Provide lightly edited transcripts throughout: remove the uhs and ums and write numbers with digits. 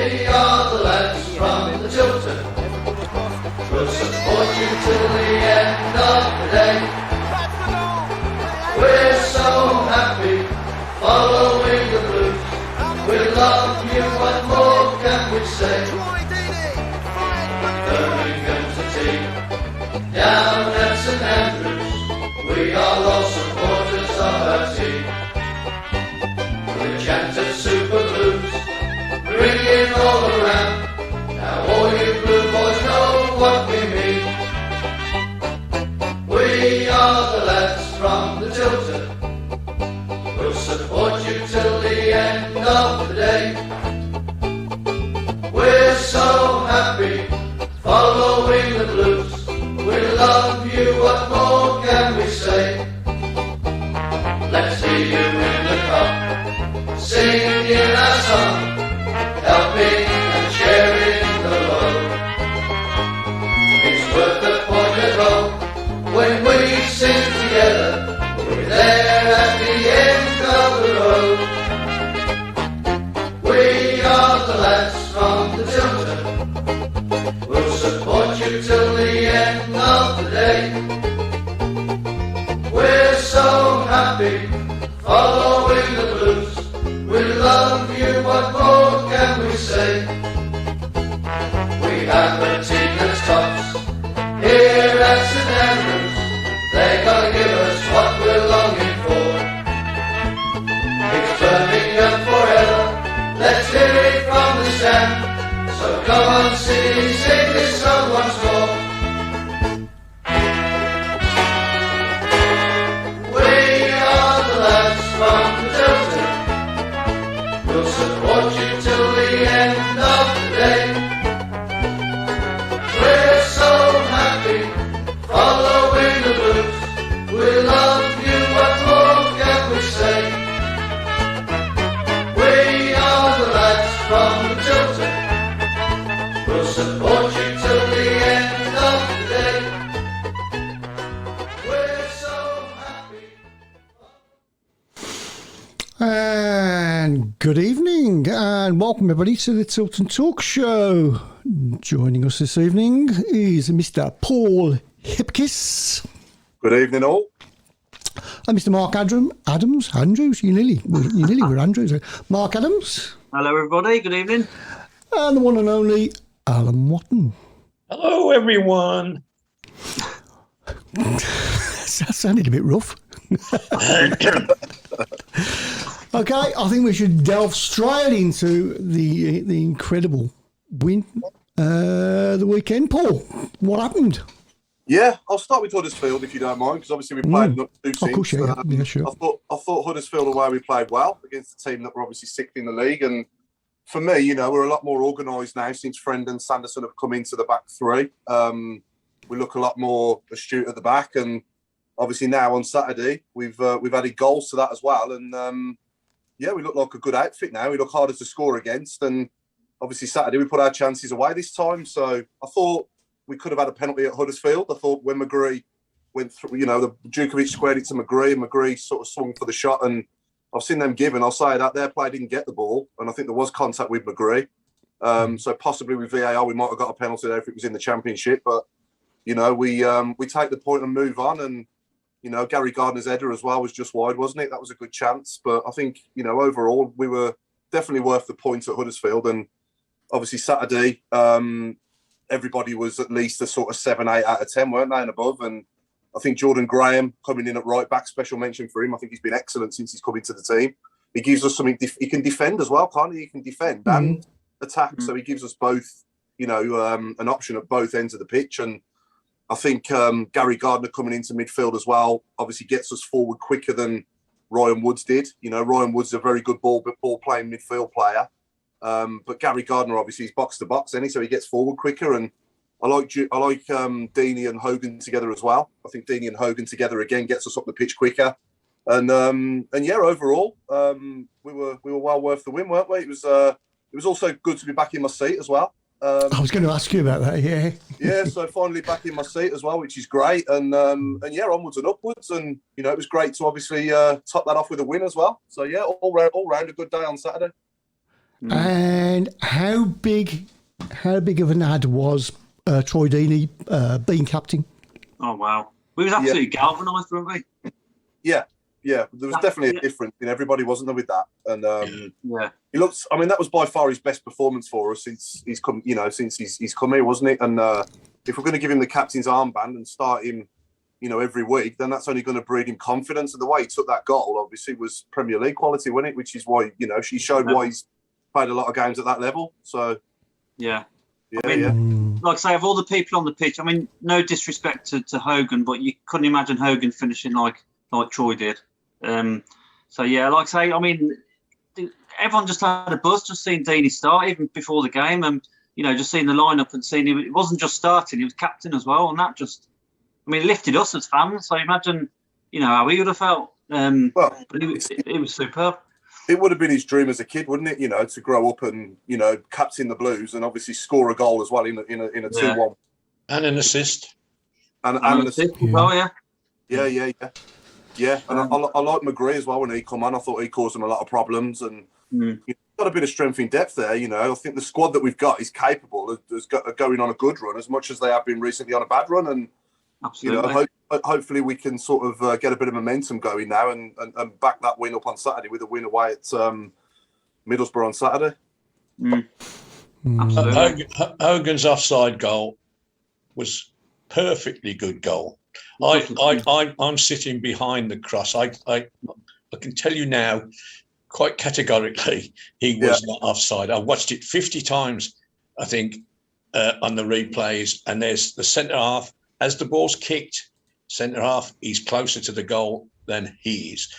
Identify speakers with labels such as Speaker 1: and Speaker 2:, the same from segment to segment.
Speaker 1: We are the lads from the Tilton. We'll support you till the end of the day. We're so happy following the Blues. We love you, what more can we say? Birmingham to tea, down at St Andrews, we are all supporters of our team. The chant of Super Blues, ringing all around. Now all you blue boys know what we mean. We are the lads from the Tilton. We'll support you till the end of the day. We're so happy following the Blues. We love you, what more can we say? Let's see you in the cup, singing our song, helping and sharing the load. It's worth the point at all when we sing together. We're there at the end of the road. We are the lads from the Tilton. We'll support you till the end of the day. We're so happy following the Blues. We love you, what more can we say? We have a team that's tops here at St Andrews. They're gonna give us what we're longing for. It's Birmingham forever, let's hear it from the stand. So come on, sing this song once more. We are the lads from the Tilton. We'll support you till the end of the day. We're so happy following the Blues. We love you, what more can we say? We are the lads from the Tilton. We'll support you till the end of the day. We're so happy.
Speaker 2: And good evening and welcome everybody to the Tilton Talk Show. Joining us this evening is Mr. Paul Hipkiss.
Speaker 3: Good evening all.
Speaker 2: And Mr. Mark Andrews, you nearly were Andrews. Mark Adams.
Speaker 4: Hello everybody, good evening.
Speaker 2: And the one and only Alan Watton.
Speaker 5: Hello everyone.
Speaker 2: That sounded a bit rough. Okay, I think we should delve straight into the incredible win the weekend. Paul, what happened?
Speaker 3: Yeah, I'll start with Huddersfield if you don't mind, because obviously we played not two teams.
Speaker 2: Of course, yeah, sure.
Speaker 3: I thought Huddersfield away we played well against a team that were obviously sixth in the league, and for me, you know, we're a lot more organised now since Friend and Sanderson have come into the back three. We look a lot more astute at the back, and obviously now on Saturday we've added goals to that as well, and yeah, we look like a good outfit now. We look harder to score against, and obviously Saturday we put our chances away this time. So I thought we could have had a penalty at Huddersfield. I thought when McGree went through, you know, the Djukovic squared it to McGree, and McGree sort of swung for the shot, and I've seen them give, and I'll say that their player didn't get the ball, and I think there was contact with McGree. So possibly with VAR we might have got a penalty there if it was in the Championship, but you know, we take the point and move on, and you know, Gary Gardner's header as well was just wide, wasn't it? That was a good chance. But I think, you know, overall, we were definitely worth the points at Huddersfield. And obviously Saturday, everybody was at least a sort of 7, 8 out of 10, weren't they, and above. And I think Jordan Graham coming in at right back, special mention for him. I think he's been excellent since he's come into the team. He gives us something, he can defend as well, can't he? He can defend and attack. So he gives us both, you know, an option at both ends of the pitch. And I think Gary Gardner coming into midfield as well obviously gets us forward quicker than Ryan Woods did. You know, Ryan Woods is a very good ball playing midfield player. But Gary Gardner obviously is box to box, so he gets forward quicker. And I like Deeney and Hogan together as well. I think Deeney and Hogan together again gets us up the pitch quicker. And yeah, overall we were well worth the win, weren't we? It was also good to be back in my seat as well.
Speaker 2: I was going to ask you about that, yeah.
Speaker 3: Yeah, so finally back in my seat as well, which is great. And yeah, onwards and upwards. And, you know, it was great to obviously top that off with a win as well. So, yeah, all round a good day on Saturday.
Speaker 2: And how big of an ad was Troy Deeney being captain?
Speaker 4: Oh, wow. We was absolutely galvanised, weren't we?
Speaker 3: Yeah. There was definitely a difference in everybody, wasn't there, with that? And he looks. I mean, that was by far his best performance for us since he's come. Since he's come here, wasn't it? And if we're going to give him the captain's armband and start him, every week, then that's only going to breed him confidence. And the way he took that goal, obviously, was Premier League quality, wasn't it? Which is why she showed why he's played a lot of games at that level. So
Speaker 4: I mean, like I say, of all the people on the pitch, I mean, no disrespect to Hogan, but you couldn't imagine Hogan finishing like Troy did. So like I say, I mean, everyone just had a buzz just seeing Deeney start even before the game, and just seeing the lineup and seeing him. It wasn't just starting; he was captain as well, and that just, I mean, it lifted us as fans. So imagine, how he would have felt. But it was superb.
Speaker 3: It would have been his dream as a kid, wouldn't it? To grow up and captain the Blues and obviously score a goal as well in a 2-1
Speaker 5: and an assist
Speaker 3: and an assist.
Speaker 4: Oh
Speaker 3: yeah. Yeah, and I like McGree as well when he come on. I thought he caused them a lot of problems, and got a bit of strength in depth there. I think the squad that we've got is capable of going on a good run as much as they have been recently on a bad run. And
Speaker 4: absolutely,
Speaker 3: hopefully we can sort of get a bit of momentum going now and back that win up on Saturday with a win away at Middlesbrough on Saturday.
Speaker 4: Absolutely.
Speaker 5: Hogan's offside goal was perfectly good goal. I'm sitting behind the cross. I can tell you now, quite categorically, he was not offside. I watched it 50 times, I think, on the replays. And there's the centre half. As the ball's kicked, centre half, he's closer to the goal than he is.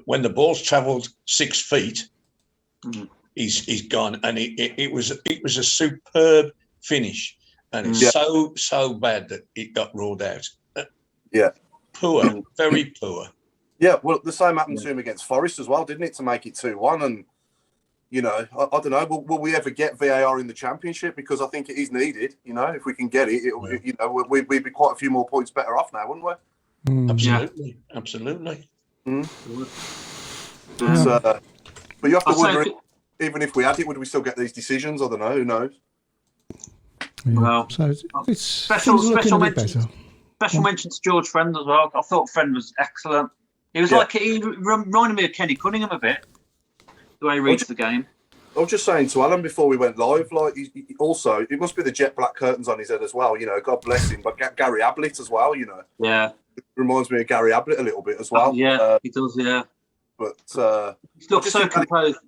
Speaker 5: When the ball's travelled 6 feet, he's gone. And it was a superb finish. And it's so bad that it got ruled out. Poor, very poor. Yeah,
Speaker 3: well, the same happened to him against Forest as well, didn't it, to make it 2-1? And, I don't know, will we ever get VAR in the Championship? Because I think it is needed, if we can get it, we'd be quite a few more points better off now, wouldn't we?
Speaker 5: Absolutely.
Speaker 3: But you have to wonder, even if we had it, would we still get these decisions? I don't know, who knows?
Speaker 2: Yeah.
Speaker 4: Well,
Speaker 2: so it's
Speaker 4: special mention to George Friend as well. I thought Friend was excellent. He was he reminded me of Kenny Cunningham a bit, the way he reads the game.
Speaker 3: I was just saying to Alan before we went live, he also, it must be the jet black curtains on his head as well, God bless him, but Gary Ablett as well,
Speaker 4: Yeah.
Speaker 3: It reminds me of Gary Ablett a little bit as well.
Speaker 4: He does, yeah.
Speaker 3: But
Speaker 4: he looks so composed,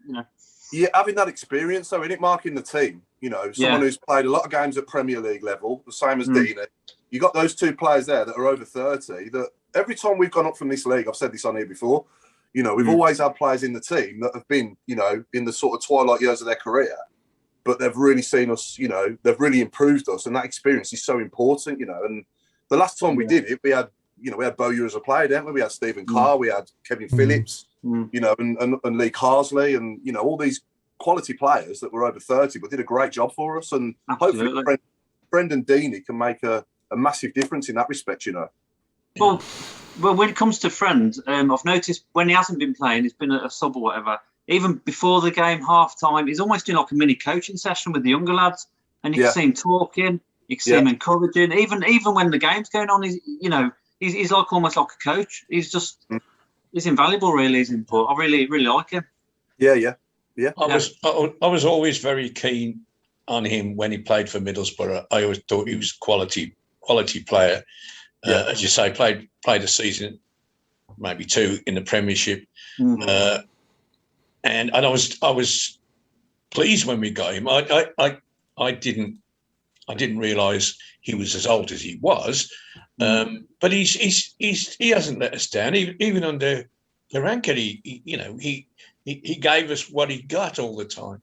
Speaker 3: Yeah, having that experience, though, innit, marking the team, someone who's played a lot of games at Premier League level, the same as Deeney. You got those two players there that are over 30, that every time we've gone up from this league, I've said this on here before, we've always had players in the team that have been, in the sort of twilight years of their career, but they've really seen us, they've really improved us, and that experience is so important, and the last time we did it, we had Bowyer as a player, didn't we? We had Stephen Carr, we had Kevin Phillips, and Lee Carsley, and, all these quality players that were over 30, but did a great job for us, and hopefully Brendan Deeney can make a massive difference in that respect,
Speaker 4: Well, when it comes to Friend, I've noticed when he hasn't been playing, he's been a sub or whatever, even before the game, half-time, he's almost doing like a mini coaching session with the younger lads, and you can see him talking, you can see him encouraging, even when the game's going on, he's like almost like a coach. He's just, he's invaluable, really, his input. I really, really like him.
Speaker 3: Yeah.
Speaker 5: I was always very keen on him when he played for Middlesbrough. I always thought he was quality player. As you say, played a season, maybe 2 in the Premiership, and I was pleased when we got him. I didn't realise he was as old as he was, but he hasn't let us down. Even under Karanka, he gave us what he got all the time.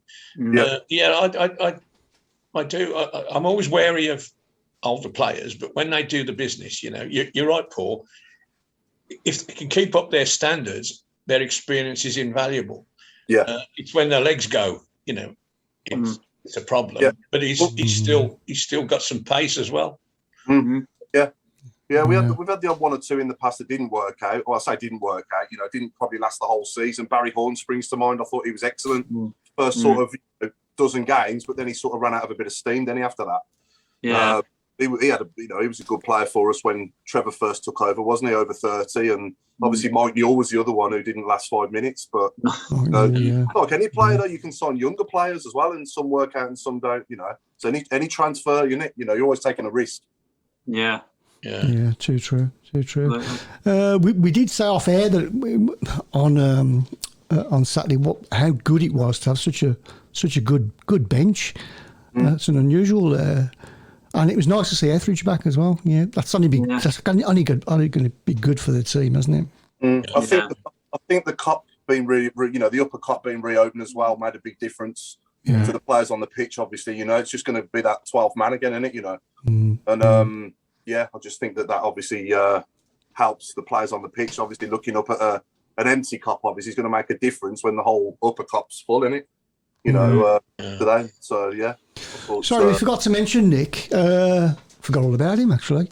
Speaker 5: I do. I'm always wary of older players, but when they do the business, you're right, Paul. If they can keep up their standards, their experience is invaluable. It's when their legs go, it's a problem. But he's still got some pace as well.
Speaker 3: We've had the odd 1 or 2 in the past that didn't work out. Well, I say didn't work out. Didn't probably last the whole season. Barry Horn springs to mind. I thought he was excellent first sort of dozen games, but then he sort of ran out of a bit of steam. Then after that, he had he was a good player for us when Trevor first took over, wasn't he? Over 30, and obviously Mike Newell was the other one who didn't last 5 minutes. But like any player, though, you can sign younger players as well, and some work out and some don't. So any transfer, you're always taking a risk.
Speaker 4: Yeah.
Speaker 2: Yeah, too true. We did say off air that on Saturday how good it was to have such a good bench. That's an unusual, and it was nice to see Etheridge back as well. Yeah, that's only only going to be good for the team, isn't it?
Speaker 3: I think the cup being the upper cup being reopened as well made a big difference to the players on the pitch. Obviously, it's just going to be that 12th man again, isn't it? And I just think that obviously helps the players on the pitch. Obviously, looking up at an empty cup, obviously, is going to make a difference when the whole upper cup's full, isn't it? Today. So, yeah.
Speaker 2: Sorry, we forgot to mention Nick. Forgot all about him, actually.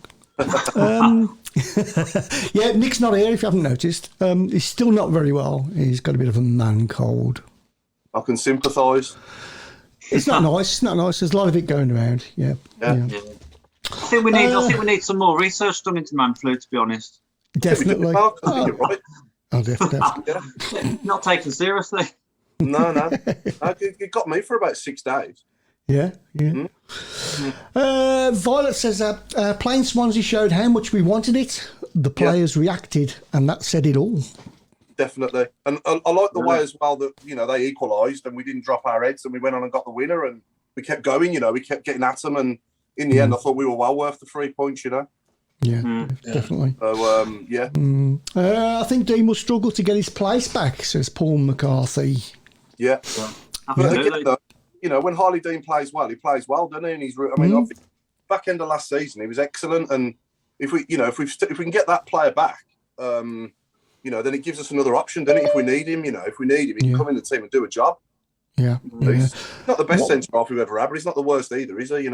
Speaker 2: Nick's not here, if you haven't noticed. He's still not very well. He's got a bit of a man cold.
Speaker 3: I can sympathise.
Speaker 2: It's not nice. There's a lot of it going around. Yeah.
Speaker 4: I think we need some more research done into man flu, to be honest.
Speaker 2: Definitely.
Speaker 3: I think you're right.
Speaker 2: Oh, definitely.
Speaker 4: Not taken seriously.
Speaker 3: No. It got me for about 6 days.
Speaker 2: Yeah. Violet says playing Swansea showed how much we wanted it. The players reacted, and that said it all.
Speaker 3: Definitely. And I like the way as well that, they equalised and we didn't drop our heads and we went on and got the winner and we kept going, we kept getting at them, and in the end I thought we were well worth the 3 points,
Speaker 2: Yeah, definitely.
Speaker 3: So,
Speaker 2: I think Dean will struggle to get his place back, says Paul McCarthy.
Speaker 3: Yeah. But again, though, when Harley Dean plays well, he plays well, doesn't he? And I think back end of last season, he was excellent. And if we can get that player back, then it gives us another option, doesn't it? If we need him, he can come in the team and do a job.
Speaker 2: Yeah.
Speaker 3: He's not the best centre half we've ever had, but he's not the worst either, is he?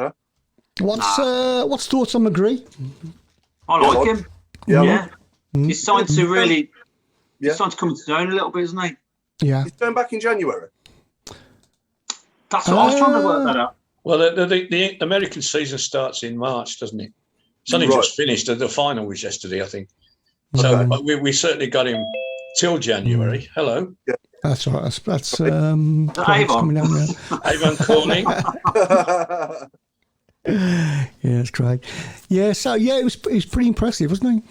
Speaker 2: What's thoughts on McGree?
Speaker 4: I like him. Yeah. He's starting to really.
Speaker 3: Yeah.
Speaker 4: He's starting to come into his own a little bit, isn't he?
Speaker 2: Yeah.
Speaker 3: He's going back in January.
Speaker 4: That's what I was trying to work that out.
Speaker 5: Well, the American season starts in March, doesn't it? It's only just finished. The final was yesterday, I think. So we certainly got him till January. Hello.
Speaker 3: Yeah.
Speaker 2: That's right. That's Avon coming down there.
Speaker 5: Avon calling.
Speaker 2: Yeah, that's great. Yeah, so it was pretty impressive, wasn't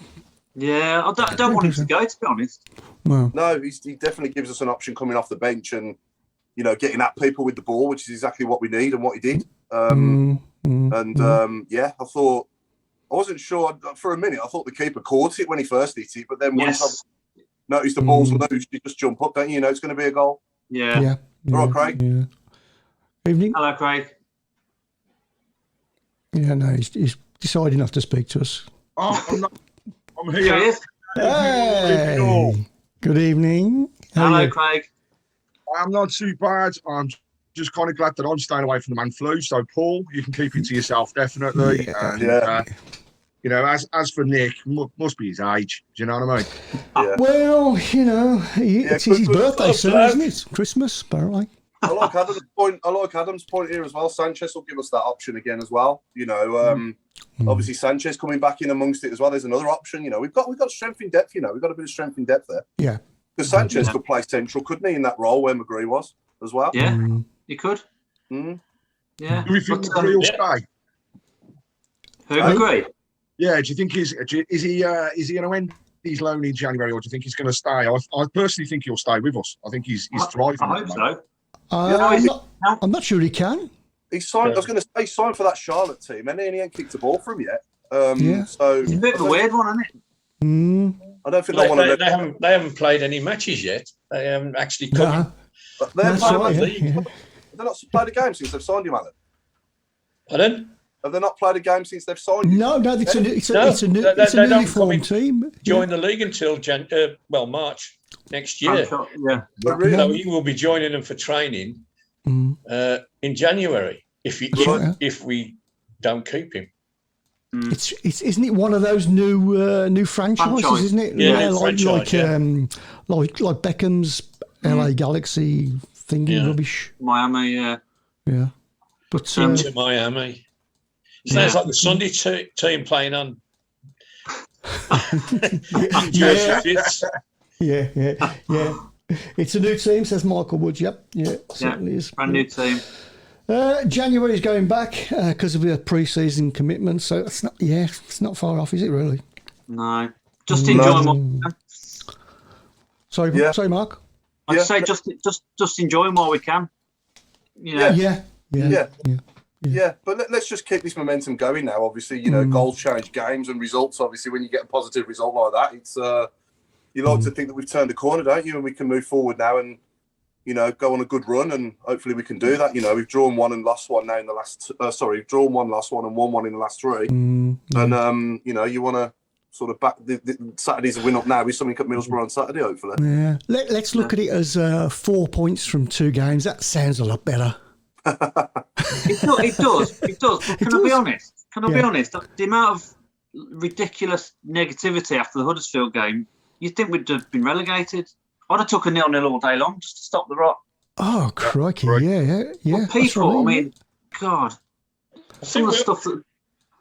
Speaker 2: he?
Speaker 4: Yeah, I don't want him to go, to be honest.
Speaker 2: Well,
Speaker 3: no, he definitely gives us an option coming off the bench and getting at people with the ball, which is exactly what we need and what he did. I thought I wasn't sure for a minute. I thought the keeper caught it when he first hit it, but then once I noticed the ball's loose, you just jump up, don't you? It's going to be a goal.
Speaker 4: Yeah.
Speaker 3: All right, Craig.
Speaker 2: Yeah. Evening.
Speaker 4: Hello, Craig.
Speaker 2: Yeah, no, he's decided not to speak to us.
Speaker 6: Oh, I'm here.
Speaker 2: Hey. Good evening.
Speaker 4: Hello, Craig.
Speaker 6: I'm not too bad. I'm just kind of glad that I'm staying away from the man flu. So, Paul, you can keep it to yourself, definitely. As for Nick, must be his age. Do you know what I mean?
Speaker 3: Yeah.
Speaker 2: Well, it's his birthday soon, isn't it? Christmas, apparently.
Speaker 3: I like Adam's point here as well. Sanchez will give us that option again as well. Obviously Sanchez coming back in amongst it as well. There's another option. We've got strength in depth. We've got a bit of strength in depth there.
Speaker 2: Yeah.
Speaker 3: Because Sanchez could play central, couldn't he, in that role where McGree was as well?
Speaker 4: Yeah, he could.
Speaker 3: Mm.
Speaker 4: Yeah.
Speaker 6: Do we think McGree will stay?
Speaker 4: Who, McGree?
Speaker 6: Yeah. Do you think is he going to end his loan in January, or do you think he's going to stay? I personally think he'll stay with us. I think he's thriving.
Speaker 4: I hope so.
Speaker 2: I'm not sure he can.
Speaker 3: He signed. I was going to say he signed for that Charlotte team, and he ain't kicked a ball for him yet. So
Speaker 4: it's a bit of a weird one, isn't it?
Speaker 3: I don't think
Speaker 5: they haven't played any matches yet. They haven't actually come.
Speaker 3: They've not played a game since they've signed him, Alan.
Speaker 5: Pardon?
Speaker 3: Have they not played a game since they've signed him?
Speaker 2: No, it's a newly formed team.
Speaker 5: Join the league until March next year.
Speaker 4: Yeah.
Speaker 5: So he will be joining them for training in January if we don't keep him.
Speaker 2: Isn't it one of those new franchises, isn't it?
Speaker 5: Yeah,
Speaker 2: like
Speaker 5: franchise,
Speaker 2: like Beckham's LA Galaxy thingy rubbish.
Speaker 4: Miami, yeah.
Speaker 2: Yeah. But
Speaker 5: to Miami. Sounds like the Sunday team playing on.
Speaker 2: Yeah. It's a new team, says Michael Wood. Yep. Yeah, certainly is.
Speaker 4: Brand new team.
Speaker 2: January is going back because of the pre-season commitment, so it's not far off, is it really?
Speaker 4: No. Just enjoy more.
Speaker 2: Sorry, Mark.
Speaker 4: I'd say just enjoy them while we can.
Speaker 3: Yeah. But let's just keep this momentum going now. Obviously, goals change games and results. Obviously, when you get a positive result like that, it's you like to think that we've turned a corner, don't you? And we can move forward now and go on a good run, and hopefully we can do that. We've drawn one and lost one now in the last. Drawn one, lost one, and won one in the last three. And you want to sort of back the Saturday's a win up now with something at Middlesbrough on Saturday, hopefully.
Speaker 2: Yeah, let's look at it as 4 points from 2 games. That sounds a lot better.
Speaker 4: It does. But can I be honest? Be honest? The amount of ridiculous negativity after the Huddersfield game, you'd think we'd have been relegated. I'd have took a 0-0 all day long just to stop the rot.
Speaker 2: Oh, crikey. Yeah.
Speaker 4: But people, I mean, God. Some of the stuff that...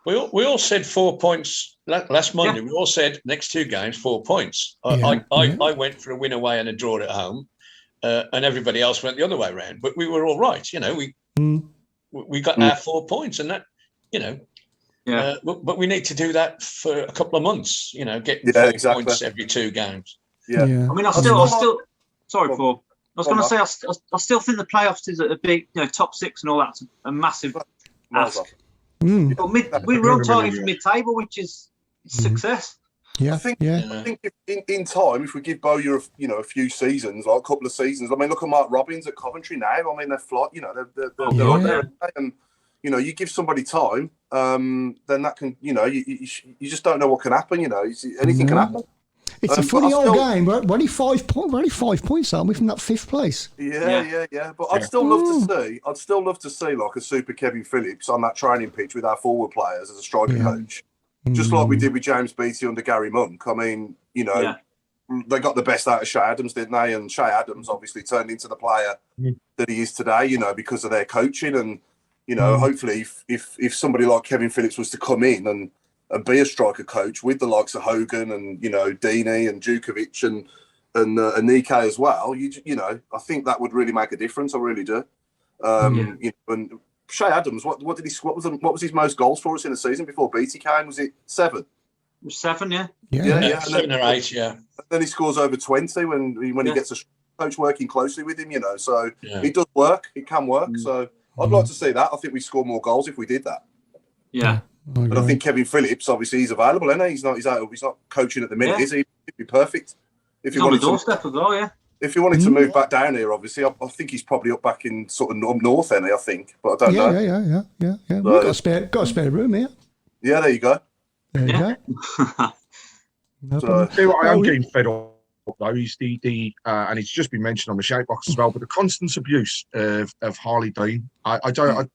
Speaker 5: We all said 4 points last Monday. We all said next 2 games, 4 points. I went for a win away and a draw at home, and everybody else went the other way around. But we were all right. We got our 4 points, and that, but we need to do that for a couple of months. Get 4 points every 2 games.
Speaker 4: Yeah. I mean, I still. Sorry, Paul. I was going to say, I still think the playoffs is a big, top 6 and all that's a massive ask. But we were on target for mid-table, which is success.
Speaker 2: Yeah,
Speaker 3: I think if in time, if we give Bowyer, a few seasons, like a couple of seasons. I mean, look at Mark Robbins at Coventry now. I mean, they're fly. They're on there, and you give somebody time, then that can, you just don't know what can happen. Anything can happen.
Speaker 2: It's a funny old game. We're only 5 points, aren't we, from that 5th place?
Speaker 3: Yeah. But I'd still love to see like a super Kevin Phillips on that training pitch with our forward players as a striker coach, just like we did with James Beattie under Gary Monk. I mean, they got the best out of Shay Adams, didn't they? And Shay Adams obviously turned into the player that he is today, because of their coaching. And hopefully, if somebody like Kevin Phillips was to come in and be a striker coach with the likes of Hogan and Deeney and Djukovic and Nike as well, I think that would really make a difference. I really do. And Shay Adams, what was his most goals for us in the season before Beattie came? Was it 7? It
Speaker 4: was 7, yeah.
Speaker 5: 7 or 8, yeah.
Speaker 3: And then he scores over 20 when he gets a coach working closely with him. So it does work. It can work. So I'd like to see that. I think we score more goals if we did that.
Speaker 4: Yeah.
Speaker 3: But I think Kevin Phillips, obviously, he's available, isn't he? He's not coaching at the minute, is he? He'd be perfect.
Speaker 4: If you wanted on the doorstep as well, yeah.
Speaker 3: If you wanted to move back down here, obviously, I think he's probably up back in sort of up north, isn't he? I think, but I don't know.
Speaker 2: Yeah. We've got a spare room here.
Speaker 3: Yeah, there you go.
Speaker 2: There you go.
Speaker 6: I am getting fed up though. He's and it's just been mentioned on the shout box as well. But the constant abuse of Harley Dean, I don't.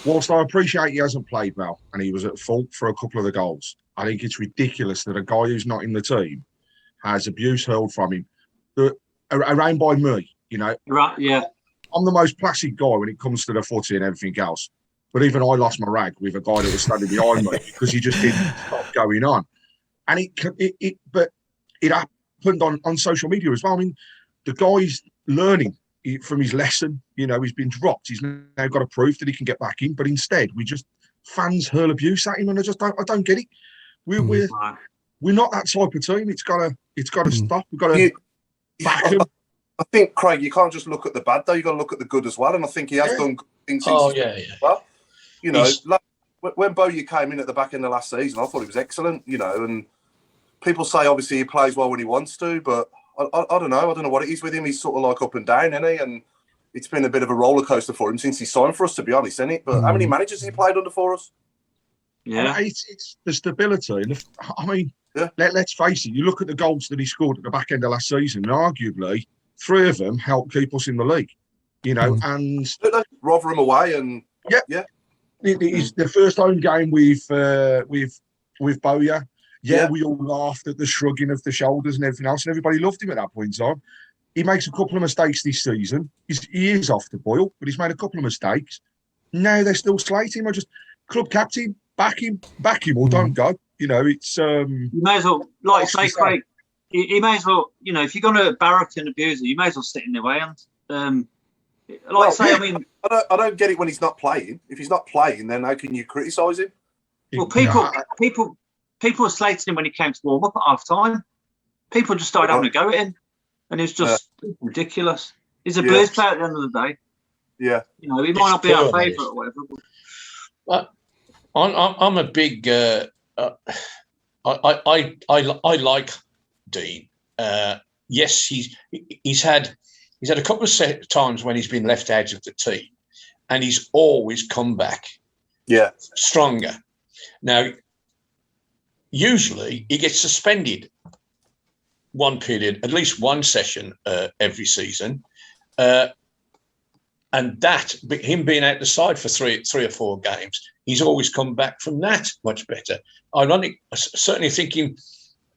Speaker 6: Whilst I appreciate he hasn't played well and he was at fault for a couple of the goals, I think it's ridiculous that a guy who's not in the team has abuse hurled from him around by me.
Speaker 4: Right? Yeah.
Speaker 6: I'm the most placid guy when it comes to the footy and everything else. But even I lost my rag with a guy that was standing behind me because he just didn't stop going on. And it happened on social media as well. I mean, the guy's learning from his lesson. He's been dropped. He's now got to prove that he can get back in. But instead, fans hurl abuse at him, and I don't get it. We're not that type of team. It's got to stop. We've got to back him.
Speaker 3: I think, Craig, you can't just look at the bad though. You got to look at the good as well. And I think he has done good things. Well, when Bowyer came in at the back end of last season, I thought he was excellent. And people say obviously he plays well when he wants to, but I don't know. I don't know what it is with him. He's sort of like up and down, isn't he? And it's been a bit of a roller coaster for him since he signed for us, to be honest, isn't it? But how many managers has he played under for us?
Speaker 6: Yeah, it's the stability. Let's face it. You look at the goals that he scored at the back end of last season, and arguably 3 of them helped keep us in the league. And
Speaker 3: Rotherham away, and
Speaker 6: it is the first home game with Bowyer. We all laughed at the shrugging of the shoulders and everything else, and everybody loved him at that point in time. he makes a couple of mistakes this season. He is off the boil, but he's made a couple of mistakes. Now they're still slating him. I just club captain, back him or don't go. You know, it's
Speaker 4: you may as well, like say, Craig. You may as well, you know, if you're going to barrack and abuse it, you may as well sit in their way. And I mean,
Speaker 3: I don't get it when he's not playing. If he's not playing, then how can you criticise him?
Speaker 4: Well, people were slating him when he came to warm up at half time. People just started having a go at him, and it's just ridiculous. He's a Blues player at the end of the day.
Speaker 3: Yeah,
Speaker 4: you know, he might not be our favourite or whatever. But
Speaker 5: I'm a big. I like Dean. Yes, he's had a couple of times when he's been left out of the team, and he's always come back.
Speaker 3: Yeah,
Speaker 5: stronger. Now, usually he gets suspended one period, at least one session every season, and that him being out the side for three or four games, he's always come back from that much better. Ironic, certainly thinking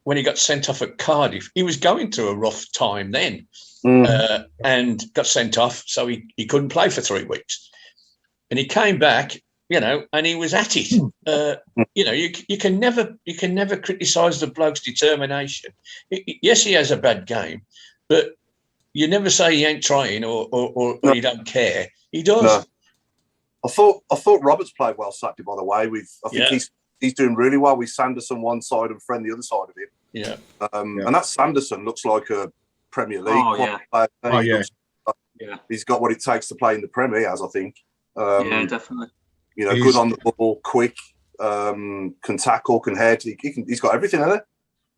Speaker 5: when he got sent off at Cardiff, he was going through a rough time then, and got sent off, so he couldn't play for 3 weeks, and he came back. You know, and he was at it. You know, you can never criticise the bloke's determination. Yes, he has a bad game, but you never say he ain't trying or he don't care. He does.
Speaker 3: No. I thought Roberts played well Saturday. By the way, I think he's doing really well with Sanderson one side and Friend the other side of him.
Speaker 5: Yeah.
Speaker 3: And that Sanderson looks like a Premier League player. He's got what it takes to play in the Premier. He has, I think.
Speaker 4: Yeah, definitely.
Speaker 3: You know, good on the ball, quick, can tackle, can head. He's got everything, hasn't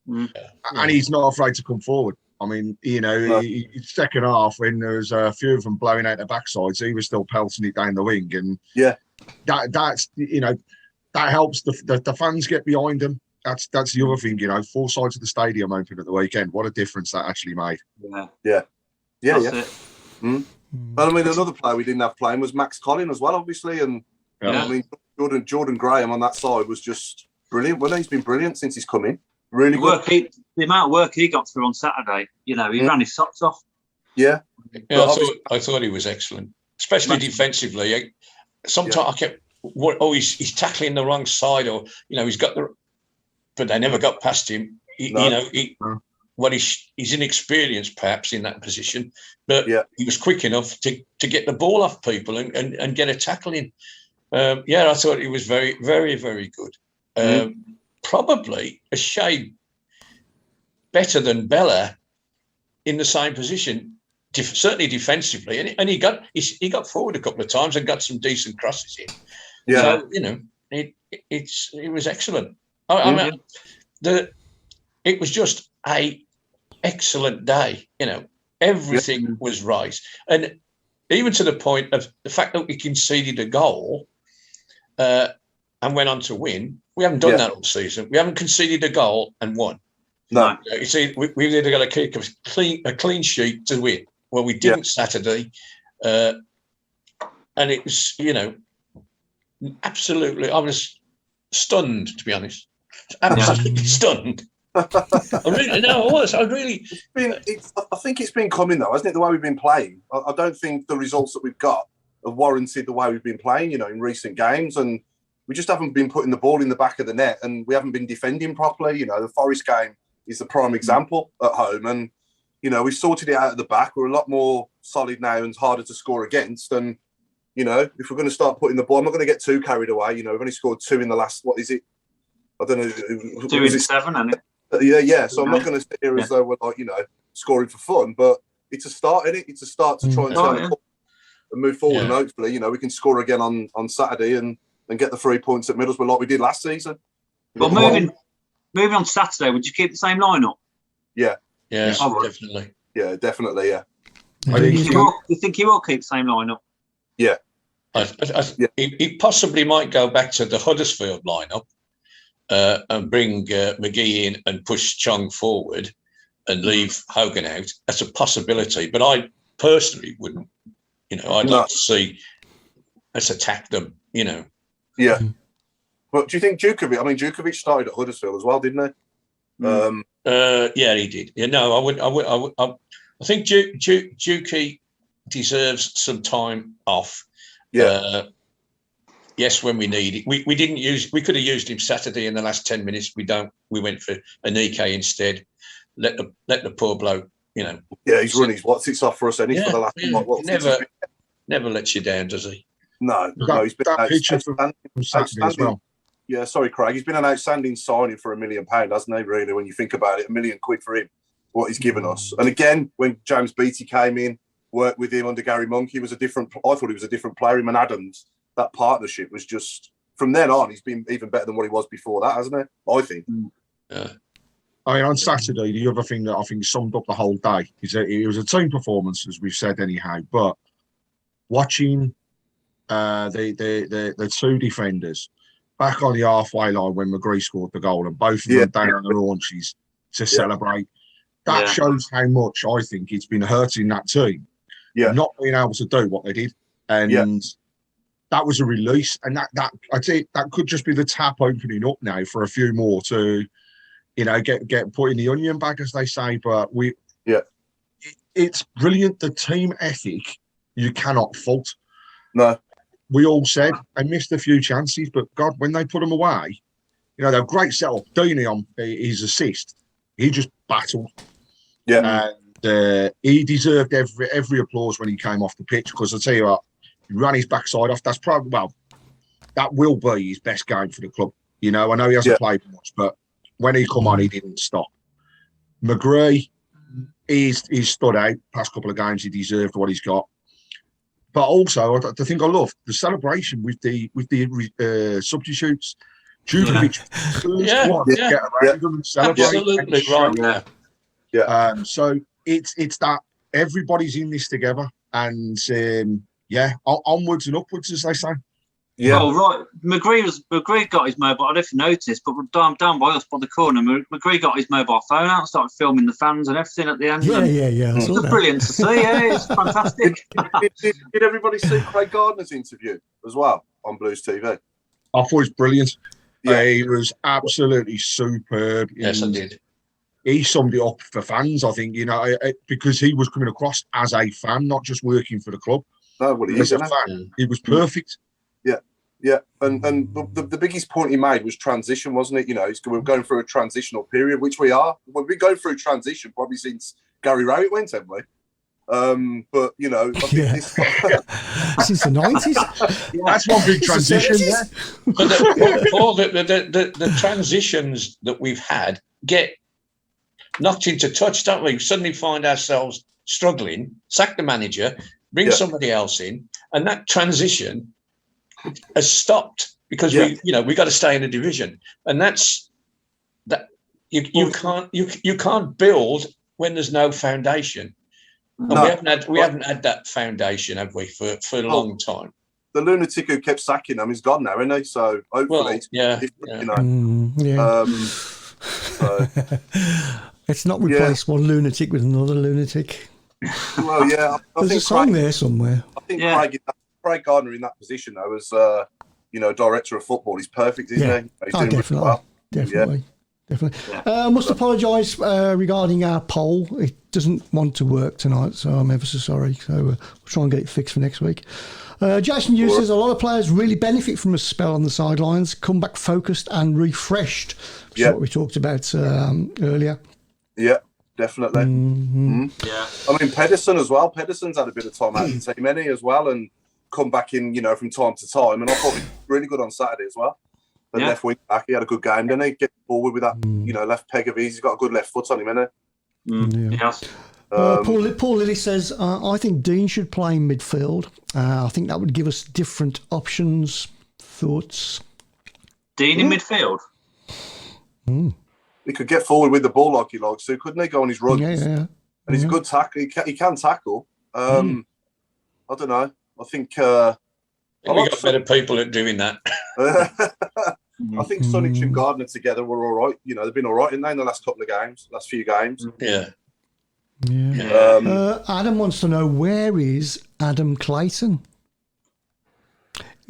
Speaker 3: he?
Speaker 6: And he's not afraid to come forward. I mean, you know, second half when there was a few of them blowing out their backsides, he was still pelting it down the wing, and that's you know, that helps the fans get behind him. That's the other thing, you know. 4 sides of the stadium open at the weekend. What a difference that actually made.
Speaker 3: Yeah.
Speaker 4: Mm.
Speaker 3: But I mean, another player we didn't have playing was Max Collin as well, obviously, and. I mean, Jordan Graham on that side was just brilliant. Well, he's been brilliant since he's come in. Really good.
Speaker 4: The amount of work he got through on Saturday, you know, he ran his socks off.
Speaker 3: Yeah.
Speaker 5: I thought he was excellent, especially defensively. Sometimes I kept, he's tackling the wrong side, or you know, but they never got past him. You know, he's inexperienced perhaps in that position, but he was quick enough to get the ball off people and get a tackle in. I thought he was very, very, very good. Probably a shade better than Bella in the same position, certainly defensively. And he got forward a couple of times and got some decent crosses in. Yeah, so, you know, it was excellent. I mean, it was just a excellent day. You know, everything was right, and even to the point of the fact that we conceded a goal. And went on to win. We haven't done that all season. We haven't conceded a goal and won.
Speaker 3: No.
Speaker 5: You see, we've either got to keep a clean sheet to win. Well, we didn't Saturday. And it was, you know, absolutely, I was stunned, to be honest. Absolutely stunned. I was. I
Speaker 3: think it's been coming, though, hasn't it, the way we've been playing? I don't think the results that we've got have warranted the way we've been playing, you know, in recent games, and we just haven't been putting the ball in the back of the net, and we haven't been defending properly. You know, the Forest game is the prime example at home, and you know, we've sorted it out at the back. We're a lot more solid now and harder to score against. And you know, if we're going to start putting the ball, I'm not going to get too carried away. You know, we've only scored 2 in the last. What is it? I don't know.
Speaker 4: 2 in 7, isn't it?
Speaker 3: Yeah. So I'm not going to sit here as though we're like, you know, scoring for fun, but it's a start, isn't it? It's a start to try and turn the and move forward, and hopefully, you know, we can score again on Saturday and get the 3 points at Middlesbrough like we did last season.
Speaker 4: Well, moving on Saturday, would you keep the same lineup?
Speaker 3: Yeah,
Speaker 5: definitely.
Speaker 3: Yeah, definitely. Yeah.
Speaker 4: Do you think he will keep the same lineup?
Speaker 3: Yeah.
Speaker 5: He possibly might go back to the Huddersfield lineup and bring McGee in and push Chong forward and leave Hogan out. That's a possibility, but I personally wouldn't. You know, I'd like to see us attack them, you know.
Speaker 3: Yeah. But do you think Djukovic? I mean, Djukovic started at Huddersfield as well, didn't he?
Speaker 5: Yeah, he did. Yeah, no, I I think Dukey deserves some time off.
Speaker 3: Yeah.
Speaker 5: Yes, when we need it. We didn't use. We could have used him Saturday in the last 10 minutes. We don't. We went for Anike instead. Let the poor bloke. You know.
Speaker 3: Yeah, he's run his what's off for us, and for the last
Speaker 5: never lets you down, does he?
Speaker 3: No, he's been outstanding as well. Yeah, sorry, Craig. He's been an outstanding signing for £1 million, hasn't he? Really, when you think about it, £1 million for him, what he's given us. And again, when James Beattie came in, worked with him under Gary Monk, I thought he was a different player. Him and Adams, that partnership was just from then on. He's been even better than what he was before that, hasn't he? I think.
Speaker 5: Yeah.
Speaker 6: I mean, on Saturday, the other thing that I think summed up the whole day is that it was a team performance, as we've said anyhow. But watching the two defenders back on the halfway line when McGree scored the goal and both of them down on their haunches to celebrate, that shows how much I think it's been hurting that team. Not being able to do what they did, and that was a release. And that I'd say that could just be the tap opening up now for a few more to. Get put in the onion bag, as they say. But it's brilliant. The team ethic, you cannot fault.
Speaker 3: No.
Speaker 6: We all said they missed a few chances, but God, when they put them away, they're a great setup. Deeney on his assist, he just battled.
Speaker 3: Yeah.
Speaker 6: And he deserved every applause when he came off the pitch, because I tell you what, he ran his backside off. That's probably, that will be his best game for the club. I know he hasn't played much, but when he come on, he didn't stop. McGree, he's stood out past couple of games. He deserved what he's got. But also, the thing I love, the celebration with the substitutes. Judovic, first one to get around them and celebrate.
Speaker 5: Absolutely right.
Speaker 6: Yeah. So it's that everybody's in this together, and onwards and upwards, as they say.
Speaker 4: Yeah. Oh, right. McGree got his mobile. I don't know if you noticed, but down by us by the corner, McGree got his mobile phone out and started filming the fans and everything at the end.
Speaker 2: Yeah.
Speaker 4: It was brilliant to see. Yeah, it's fantastic.
Speaker 3: Did everybody see Craig Gardner's interview as well on Blues TV?
Speaker 6: I thought it was brilliant. Yeah, he was absolutely superb.
Speaker 5: Yes, I did.
Speaker 6: He summed it up for fans, I think, because he was coming across as a fan, not just working for the club.
Speaker 3: No, well, he is
Speaker 6: a fan. He was perfect.
Speaker 3: Yeah, and the biggest point he made was transition, wasn't it? We're going through a transitional period, which we are. We've been going through transition probably since Gary Rowett went, haven't we? But I think
Speaker 2: since the 90s.
Speaker 6: That's one big transition.
Speaker 5: But all the transitions that we've had get knocked into touch, don't we? Suddenly find ourselves struggling, sack the manager, bring somebody else in, and that transition has stopped because we got to stay in the division, and that's that you can't build when there's no foundation. And we haven't had that foundation, have we, for a long time.
Speaker 3: The lunatic who kept sacking them is gone now, isn't he? So hopefully,
Speaker 2: Let's not replace one lunatic with another lunatic.
Speaker 3: Well, yeah,
Speaker 2: there's a song there somewhere.
Speaker 3: I think Craig Gardner in that position, though, as director of football, he's perfect, isn't he? He's doing
Speaker 2: definitely,
Speaker 3: really well.
Speaker 2: definitely. I must apologise regarding our poll. It doesn't want to work tonight, so I'm ever so sorry. So we'll try and get it fixed for next week. Jason Hughes says a lot of players really benefit from a spell on the sidelines, come back focused and refreshed, which is what we talked about earlier.
Speaker 3: Yeah, definitely.
Speaker 2: Mm-hmm.
Speaker 3: Yeah. I mean, Pedersen as well. Pedersen's had a bit of time out of the team, as well, and come back in, from time to time. And I thought he was really good on Saturday as well. The left wing back, he had a good game, didn't he? Get forward with that, left peg of his. He's got a good left foot on him, hasn't he?
Speaker 4: Yes.
Speaker 2: Paul Lilly says, I think Dean should play in midfield. I think that would give us different options. Thoughts?
Speaker 4: Dean in midfield?
Speaker 3: He could get forward with the ball like he likes to, couldn't he? Go on his runs.
Speaker 2: Yeah.
Speaker 3: And he's a good tackle. He can tackle. I don't know. I think...
Speaker 5: we got better people at doing that.
Speaker 3: I think Sunich and Gardner together were all right. They've been all right, haven't they, in the last few games.
Speaker 5: Yeah.
Speaker 2: Adam wants to know, where is Adam Clayton?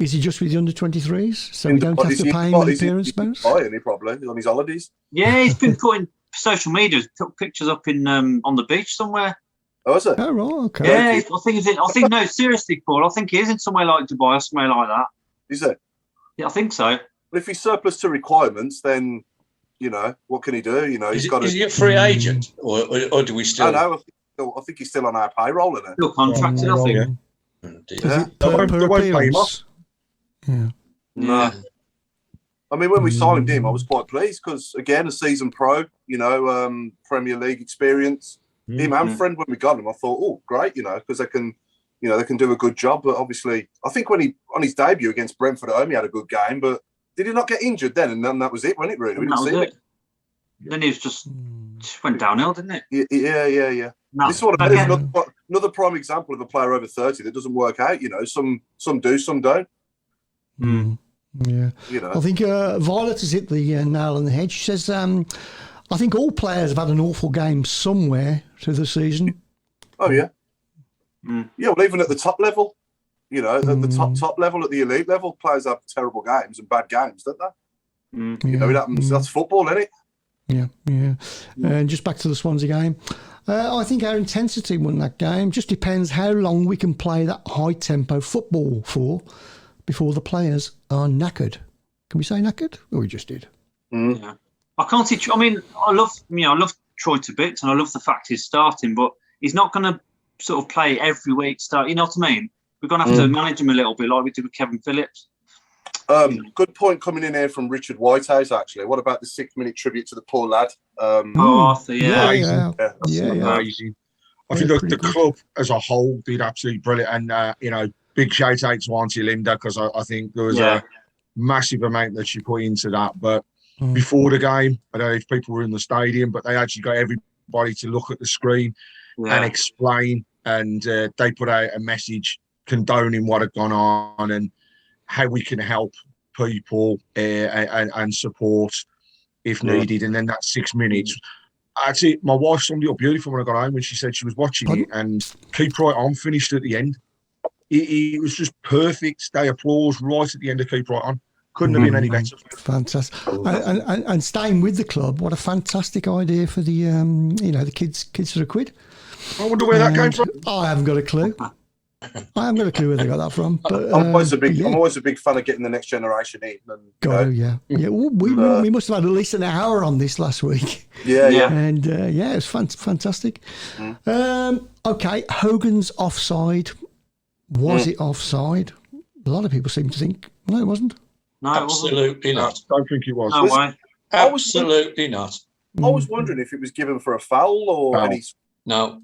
Speaker 2: Is he just with the under-23s? So we don't have to pay him an appearance bonus?
Speaker 3: He's probably on his holidays.
Speaker 4: Yeah, he's been putting social media, put pictures up in on the beach somewhere.
Speaker 3: Oh, is it?
Speaker 2: Oh, right, okay.
Speaker 4: Yeah, I think he's in. I think no, seriously, Paul. I think he is in somewhere like Dubai or somewhere like that.
Speaker 3: Is it?
Speaker 4: Yeah, I think so.
Speaker 3: But if he's surplus to requirements, then what can he do? He's got.
Speaker 5: Is he a free agent, or do we still?
Speaker 3: I know. I think he's still on our payroll, isn't it?
Speaker 4: Still contracted, I think.
Speaker 3: Yeah.
Speaker 6: They won't pay him off.
Speaker 2: Yeah.
Speaker 3: No. I mean, when we signed him, I was quite pleased because, again, a seasoned pro, Premier League experience. Him and friend, when we got him, I thought, oh, great, because they can do a good job. But obviously, I think when on his debut against Brentford at home, he had a good game. But did he not get injured then? And then that was it, wasn't it, really? We didn't see it.
Speaker 4: Then he was just went downhill, didn't it?
Speaker 3: Yeah. No, this is what another prime example of a player over 30 that doesn't work out. Some do, some don't.
Speaker 2: Yeah. I think Violet has hit the nail on the head. She says, I think all players have had an awful game somewhere through the season.
Speaker 3: Oh, yeah. Yeah, well, even at the top level, at the top level, at the elite level, players have terrible games and bad games, don't they? It happens. That's football, isn't it?
Speaker 2: Yeah. And just back to the Swansea game. I think our intensity won that game. Just depends how long we can play that high-tempo football for before the players are knackered. Can we say knackered? Or we just did?
Speaker 4: Yeah. I can't see. I mean, I love Troy to bits, and I love the fact he's starting, but he's not going to sort of play every week. You know what I mean? We're going to have to manage him a little bit, like we did with Kevin Phillips.
Speaker 3: Good point coming in here from Richard Whitehouse. Actually, what about the 6-minute tribute to the poor lad?
Speaker 4: Arthur,
Speaker 2: Yeah.
Speaker 6: Amazing. I think the club as a whole did absolutely brilliant, and big shout out to Swansea Linda because I think there was a massive amount that she put into that. But before the game, I don't know if people were in the stadium, but they actually got everybody to look at the screen and explain, and they put out a message condoning what had gone on and how we can help people and support if needed. And then that 6 minutes. Actually, my wife summed it up beautiful when I got home when she said she was watching it, and Keep Right On finished at the end. It was just perfect. They applause right at the end of Keep Right On. Couldn't have been any better.
Speaker 2: Fantastic. And staying with the club, what a fantastic idea for the the kids for a quid.
Speaker 6: I wonder where that came from.
Speaker 2: I haven't got a clue. I haven't got a clue where they got that from. But
Speaker 3: I'm always a big fan of getting the next generation in. And,
Speaker 2: we must have had at least an hour on this last week.
Speaker 3: Yeah.
Speaker 2: And it was fantastic. Okay, Hogan's offside. Was it offside? A lot of people seem to think no, it wasn't.
Speaker 4: No,
Speaker 5: absolutely not.
Speaker 6: I don't think it was.
Speaker 4: No way.
Speaker 5: Absolutely not.
Speaker 3: I was wondering if it was given for a foul or any.
Speaker 5: No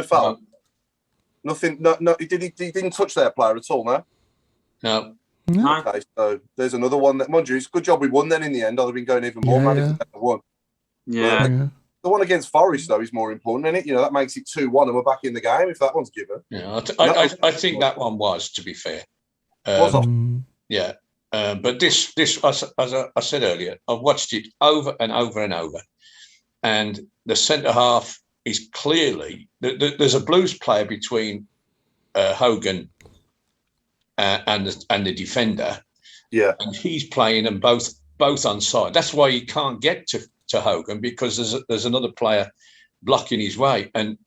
Speaker 3: foul. Nothing. No. He didn't touch their player at all. No. Okay, so there's another one that, mind you, it's a good job we won. Then in the end, I'd have been going even more mad if we hadn't won.
Speaker 4: Yeah.
Speaker 3: The one against Forest, though, is more important, isn't it? That makes it 2-1 and we're back in the game if that one's given.
Speaker 5: Yeah, I think that one was, to be fair. Yeah. But this, as I said earlier, I've watched it over and over and over. And the centre-half is clearly... There's a Blues player between Hogan and the defender.
Speaker 3: Yeah.
Speaker 5: And he's playing them both on side. That's why he can't get to Hogan, because there's another player blocking his way, and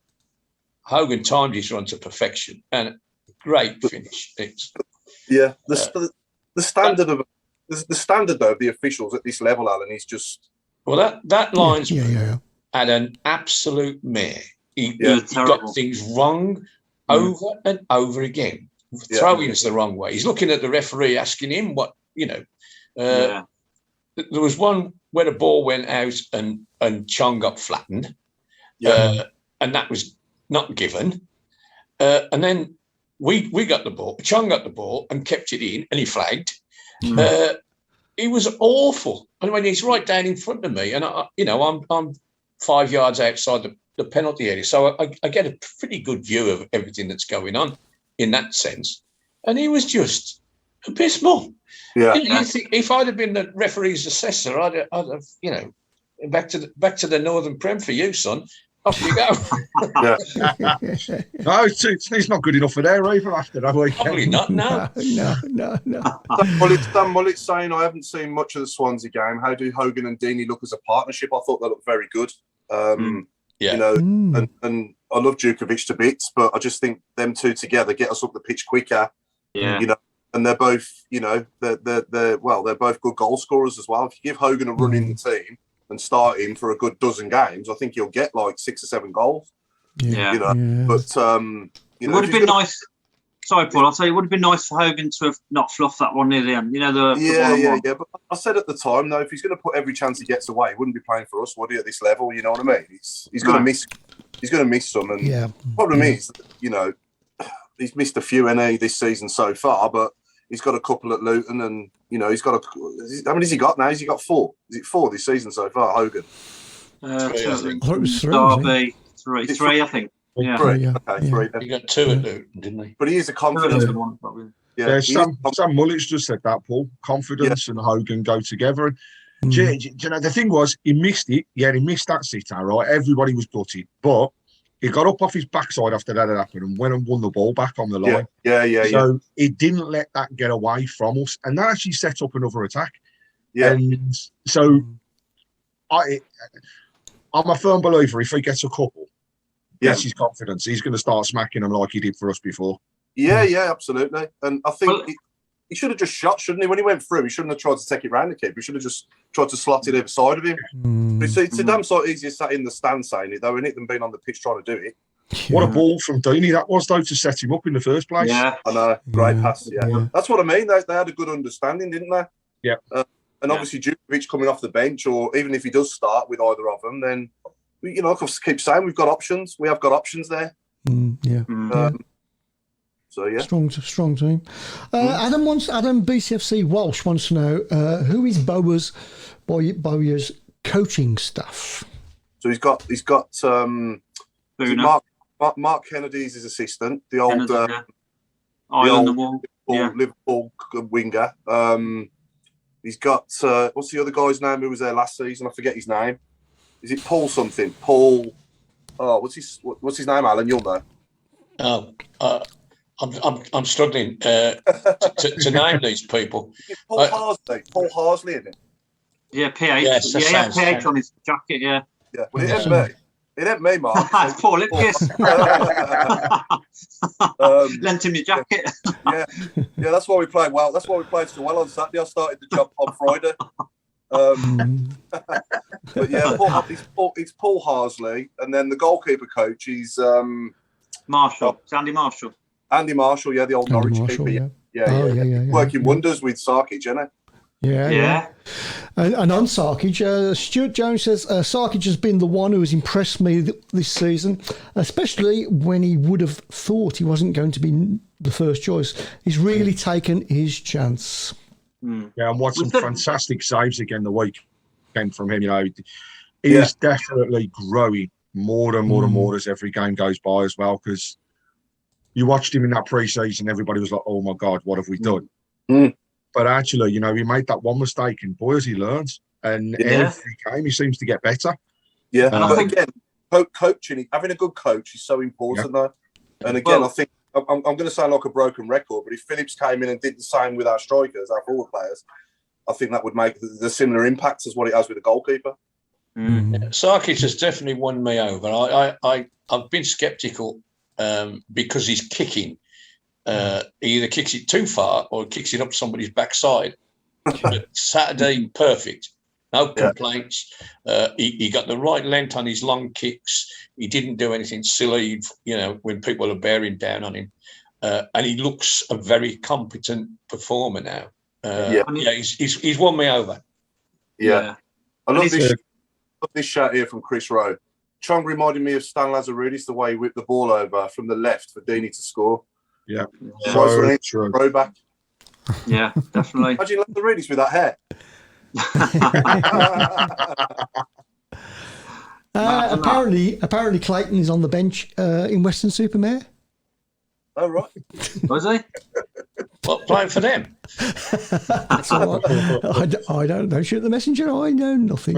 Speaker 5: Hogan timed his run to perfection and great finish. The standard of though of the officials at this level, Alan, is just that linesman had an absolute mare. He got things wrong over and over again. Throwing the wrong way. He's looking at the referee, asking him what There was one where the ball went out and Chong got flattened, and that was not given. And then we got the ball. Chong got the ball and kept it in, and he flagged. It was awful. I mean, he's right down in front of me, and I'm 5 yards outside the penalty area, so I get a pretty good view of everything that's going on in that sense. And he was just abysmal.
Speaker 3: Yeah.
Speaker 5: You think if I'd have been the referee's assessor, I'd have back to the Northern Prem for you, son. Off you go.
Speaker 6: No, it's not good enough for there either after that weekend.
Speaker 5: Probably not. No.
Speaker 3: Dan Mullet's saying, I haven't seen much of the Swansea game. How do Hogan and Deeney look as a partnership? I thought they looked very good.
Speaker 5: Yeah.
Speaker 3: You know, and I love Djukovic to bits, but I just think them two together get us up the pitch quicker.
Speaker 4: Yeah.
Speaker 3: You know, and they're both, you know, they're both good goal scorers as well. If you give Hogan a run in the team and start him for a good dozen games, I think he'll get like 6 or 7 goals.
Speaker 4: Yeah.
Speaker 3: You know, but you
Speaker 4: It
Speaker 3: know,
Speaker 4: would have been nice. Sorry, Paul. I'll tell you, it would have been nice for Hogan to have not fluffed that one near the end. You know, the
Speaker 3: yeah. But I said at the time, though, if he's going to put every chance he gets away, he wouldn't be playing for us, would he? At this level, you know what I mean? He's going to miss. He's going to miss some. And the problem is, you know, he's missed a few NA this season so far, but he's got a couple at Luton, and you know, he's got how many has he got now? Has he got 4? Is it 4 this season so far, Hogan?
Speaker 4: 3, I think.
Speaker 2: I thought it was 3.
Speaker 4: Derby, 3, I think. Yeah.
Speaker 3: 3. Okay, 3.
Speaker 5: He got 2 at Luton, didn't he?
Speaker 3: But he is a confident
Speaker 4: one, probably.
Speaker 6: Yeah, Sam Mullet's just said that, Paul. Confidence and Hogan go together. And do you know, the thing was, he missed it. Yeah, he missed that sitter, right? Everybody was gutted. But he got up off his backside after that had happened and went and won the ball back on the line. So he didn't let that get away from us. And that actually set up another attack. Yeah. And so I'm a firm believer if he gets a couple, yes, his confidence, he's going to start smacking them like he did for us before. Yeah, absolutely. And I think he should have just shot, shouldn't he? When he went through, he shouldn't have tried to take it round the keeper. He should have just tried to slot it either side of him. It's a damn sight easier sat in the stand saying it, though, isn't it, than being on the pitch trying to do it. What a ball from Deeney that was, though, to set him up in the first place.
Speaker 3: Yeah, I know. Great pass, That's what I mean. They had a good understanding, didn't they?
Speaker 6: Yeah.
Speaker 3: And obviously, Djukovic coming off the bench, or even if he does start with either of them, then, you know, I keep saying we've got options. We have got options there. So yeah,
Speaker 2: strong team. Adam BCFC Walsh wants to know who is Bowyer's coaching staff.
Speaker 3: So he's got Mark Kennedy's his assistant, the old Liverpool winger. He's got what's the other guy's name who was there last season? I forget his name. Is it Paul something? Paul. Oh, what's his name, Alan? You'll know.
Speaker 5: I'm struggling to name these people.
Speaker 3: Paul Harsley, isn't it?
Speaker 4: Yeah, PH. Yes, he had PH on his jacket. Yeah.
Speaker 3: Well, it ain't me. It ain't me, Mark.
Speaker 4: It's Paul Hipkiss. Lent him your jacket.
Speaker 3: yeah, that's why we played well. That's why we played so well on Saturday. I started the job on Friday. But yeah, it's Paul Harsley, and then the goalkeeper coach is
Speaker 4: Marshall. It's Andy Marshall.
Speaker 3: Andy Marshall, the old Norwich keeper. Yeah. Working wonders with Sarkic, isn't it?
Speaker 2: Yeah. And on Sarkic, Stuart Jones says Sarkic has been the one who has impressed me this season, especially when he would have thought he wasn't going to be the first choice. He's really taken his chance.
Speaker 6: Yeah, and watched some fantastic saves again the weekend from him. You know, he is definitely growing more and more as every game goes by as well, because you watched him in that pre-season, everybody was like, oh my God, what have we done? But actually, you know, he made that one mistake, and boy, as he learns. And every game, he seems to get better.
Speaker 3: Yeah, and I think, again, coaching, having a good coach is so important, though. And again, I think, I'm going to sound like a broken record, but if Phillips came in and did the same with our strikers, our forward players, I think that would make the similar impacts as what it has with the goalkeeper.
Speaker 5: Sarkic has definitely won me over. I've been sceptical because he's kicking. He either kicks it too far or kicks it up somebody's backside. But Saturday, perfect. No complaints. He got the right length on his long kicks. He didn't do anything silly, you know, when people are bearing down on him. And he looks a very competent performer now. He's won me over.
Speaker 3: Yeah. I love this shot here from Chris Rowe. Chong reminded me of Stan Lazaridis, the way he whipped the ball over from the left for Deeney to score.
Speaker 6: Yeah.
Speaker 3: So true. Throwback.
Speaker 4: Yeah, definitely.
Speaker 3: Imagine Lazaridis with that hair.
Speaker 2: Apparently Clayton is on the bench in Weston-super-Mare.
Speaker 3: Oh, right.
Speaker 4: Was he?
Speaker 5: What, playing for them?
Speaker 2: That's all right. I don't shoot the messenger. I know nothing.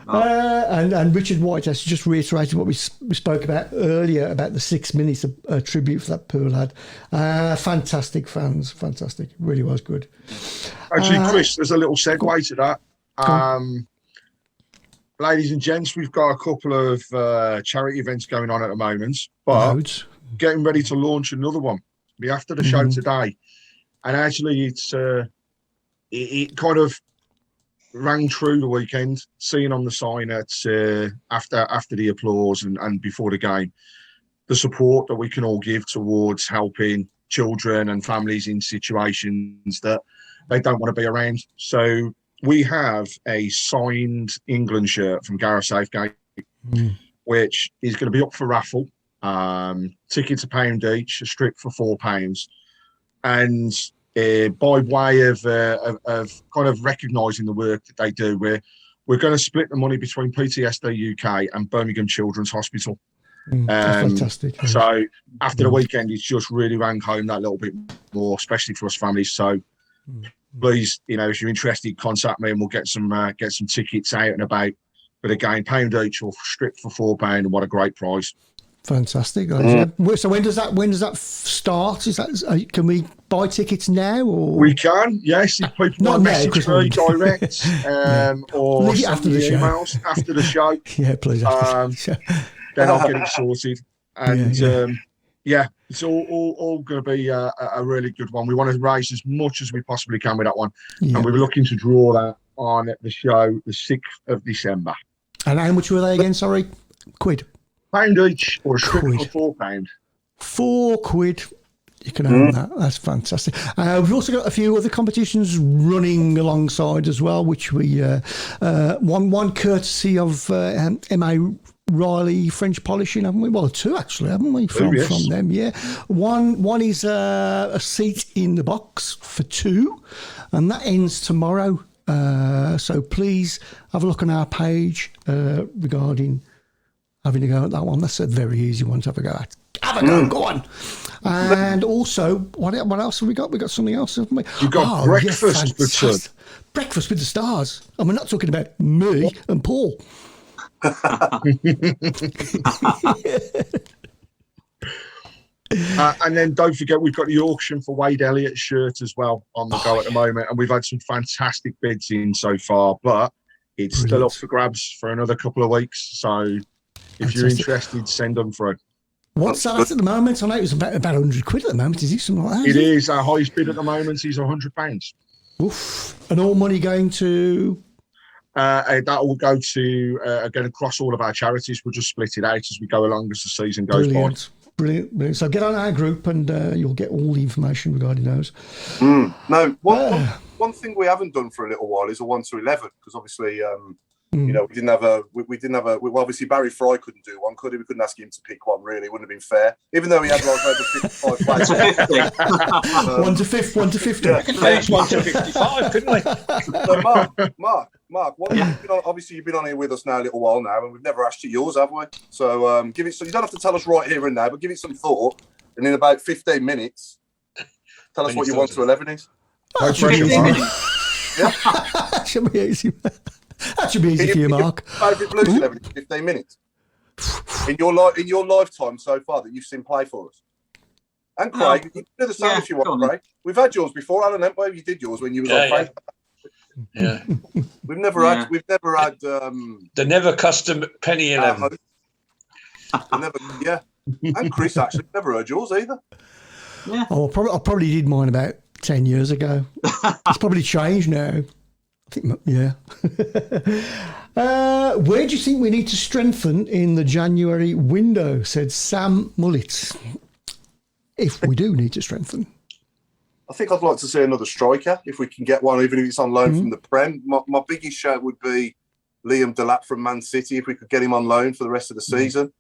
Speaker 2: And Richard White has just reiterated what we spoke about earlier about the 6 minutes of tribute for that poor lad. Fantastic fans, fantastic. It really was good.
Speaker 6: Actually, Chris, there's a little segue to that. ladies and gents, we've got a couple of charity events going on at the moment, but getting ready to launch another one. Be after the show today, and actually, it kind of rang true the weekend. Seeing on the sign at after the applause and before the game, the support that we can all give towards helping children and families in situations that they don't want to be around. So we have a signed England shirt from Gareth Southgate, which is going to be up for raffle. Tickets £1 each, a strip for £4. And by way of kind of recognising the work that they do, we're going to split the money between PTSD UK and Birmingham Children's Hospital.
Speaker 2: Fantastic.
Speaker 6: So after the weekend, it's just really rang home that little bit more, especially for us families. So please, if you're interested, contact me and we'll get some tickets out and about for the game. £1 each or strip for £4, and what a great prize!
Speaker 2: Fantastic. So when does that start? Can we buy tickets now? Or
Speaker 6: we can, yes. If people want to message me direct, or send
Speaker 2: after the
Speaker 6: emails after the show.
Speaker 2: Yeah, please.
Speaker 6: Then I'll get it sorted. And it's all going to be a really good one. We want to raise as much as we possibly can with that one, and we're looking to draw that on the show the 6th of December.
Speaker 2: And how much were they again? Sorry, £1.
Speaker 6: £1 each or a strip for £4.
Speaker 2: £4. You can own that. That's fantastic. We've also got a few other competitions running alongside as well, which we one courtesy of M.A. Riley French Polishing, haven't we? Well, two actually, haven't we? From them, yeah. One is a seat in the box for 2, and that ends tomorrow. So please have a look on our page regarding having a go at that one. That's a very easy one to have a go at. Have a go, go on. And also, what else have we got? We got something else, haven't we?
Speaker 6: You've got breakfast for 2.
Speaker 2: Breakfast with the stars. And we're not talking about me and Paul.
Speaker 6: And then don't forget, we've got the auction for Wade Elliott's shirt as well on the go at the moment, and we've had some fantastic bids in so far, but it's still up for grabs for another couple of weeks. So if you're interested, send them through.
Speaker 2: What's that at the moment? I know it was about £100 at the moment. Is it something like that?
Speaker 6: It is. Our highest bid at the moment is £100.
Speaker 2: Oof. And all money going to?
Speaker 6: That will go to, again, across all of our charities. We'll just split it out as we go along as the season goes by.
Speaker 2: Brilliant. So get on our group and you'll get all the information regarding those.
Speaker 3: No, one thing we haven't done for a little while is a 1 to 11, because obviously, we didn't have a. Well, obviously Barry Fry couldn't do one, could he? We couldn't ask him to pick one. Really, it wouldn't have been fair. Even though he had like over 55 players.
Speaker 2: 1 to 50. 1 to 50.
Speaker 5: I can finish 1 to 55, couldn't we?
Speaker 3: So Mark, obviously you've been on here with us now a little while now, and we've never asked you yours, have we? So give it. So you don't have to tell us right here and now, but give it some thought, and in about 15 minutes, tell us what your 1 to 11 is.
Speaker 2: That should be easy. That should be easy for you, Mark.
Speaker 3: Favourite Blues 11 is 15 minutes. In your lifetime so far that you've seen play for us. And Craig, you can do the same if you want, Craig. We've had yours before, Alan, haven't we? You did yours when you was on Facebook.
Speaker 5: Yeah.
Speaker 3: We've never had
Speaker 5: They never cost a penny 11.
Speaker 3: And Chris actually never heard yours either.
Speaker 4: Yeah.
Speaker 2: Oh, I probably did mine about 10 years ago. It's probably changed now. I think, yeah. Where do you think we need to strengthen in the January window? Said Sam Mullett. If we do need to strengthen.
Speaker 3: I think I'd like to see another striker, if we can get one, even if it's on loan from the Prem. My biggest shout would be Liam Delap from Man City, if we could get him on loan for the rest of the season.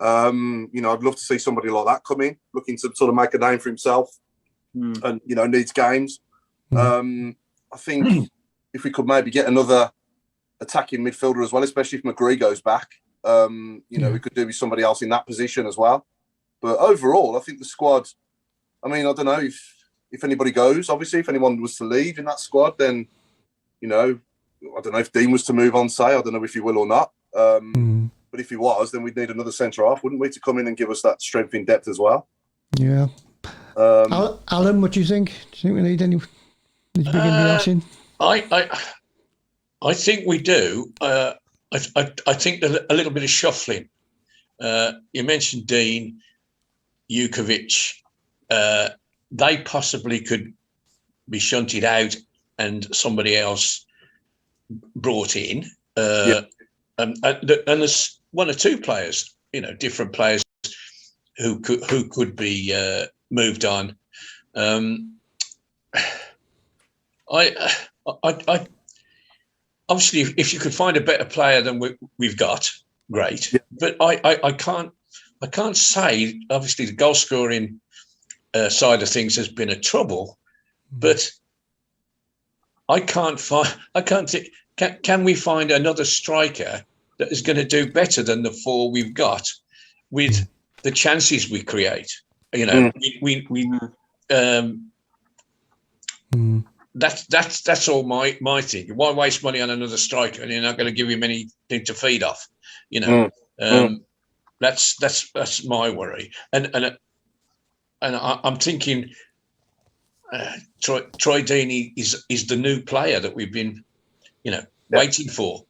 Speaker 3: I'd love to see somebody like that come in, looking to sort of make a name for himself and, needs games. I think if we could maybe get another attacking midfielder as well, especially if McGree goes back, we could do with somebody else in that position as well. But overall, I think the squad, I don't know if anybody goes, obviously, if anyone was to leave in that squad, then, I don't know if Dean was to move on, say, I don't know if he will or not. But if he was, then we'd need another centre half, wouldn't we, to come in and give us that strength in depth as well.
Speaker 2: Yeah. Alan, what do you think? Do you think we need to bring anybody else in?
Speaker 5: I think we do. I think that a little bit of shuffling. You mentioned Dean, Jukovic. They possibly could be shunted out and somebody else brought in. And there's one or two players, different players who could be moved on. I obviously, if you could find a better player than we've got, great. Yeah. But I can't say. Obviously, the goal scoring side of things has been a trouble, but I can't think. Can we find another striker that is going to do better than the four we've got with the chances we create? That's all my thing. Why waste money on another striker and you're not going to give him anything to feed off? That's my worry. And I'm thinking Troy Deeney is the new player that we've been waiting for.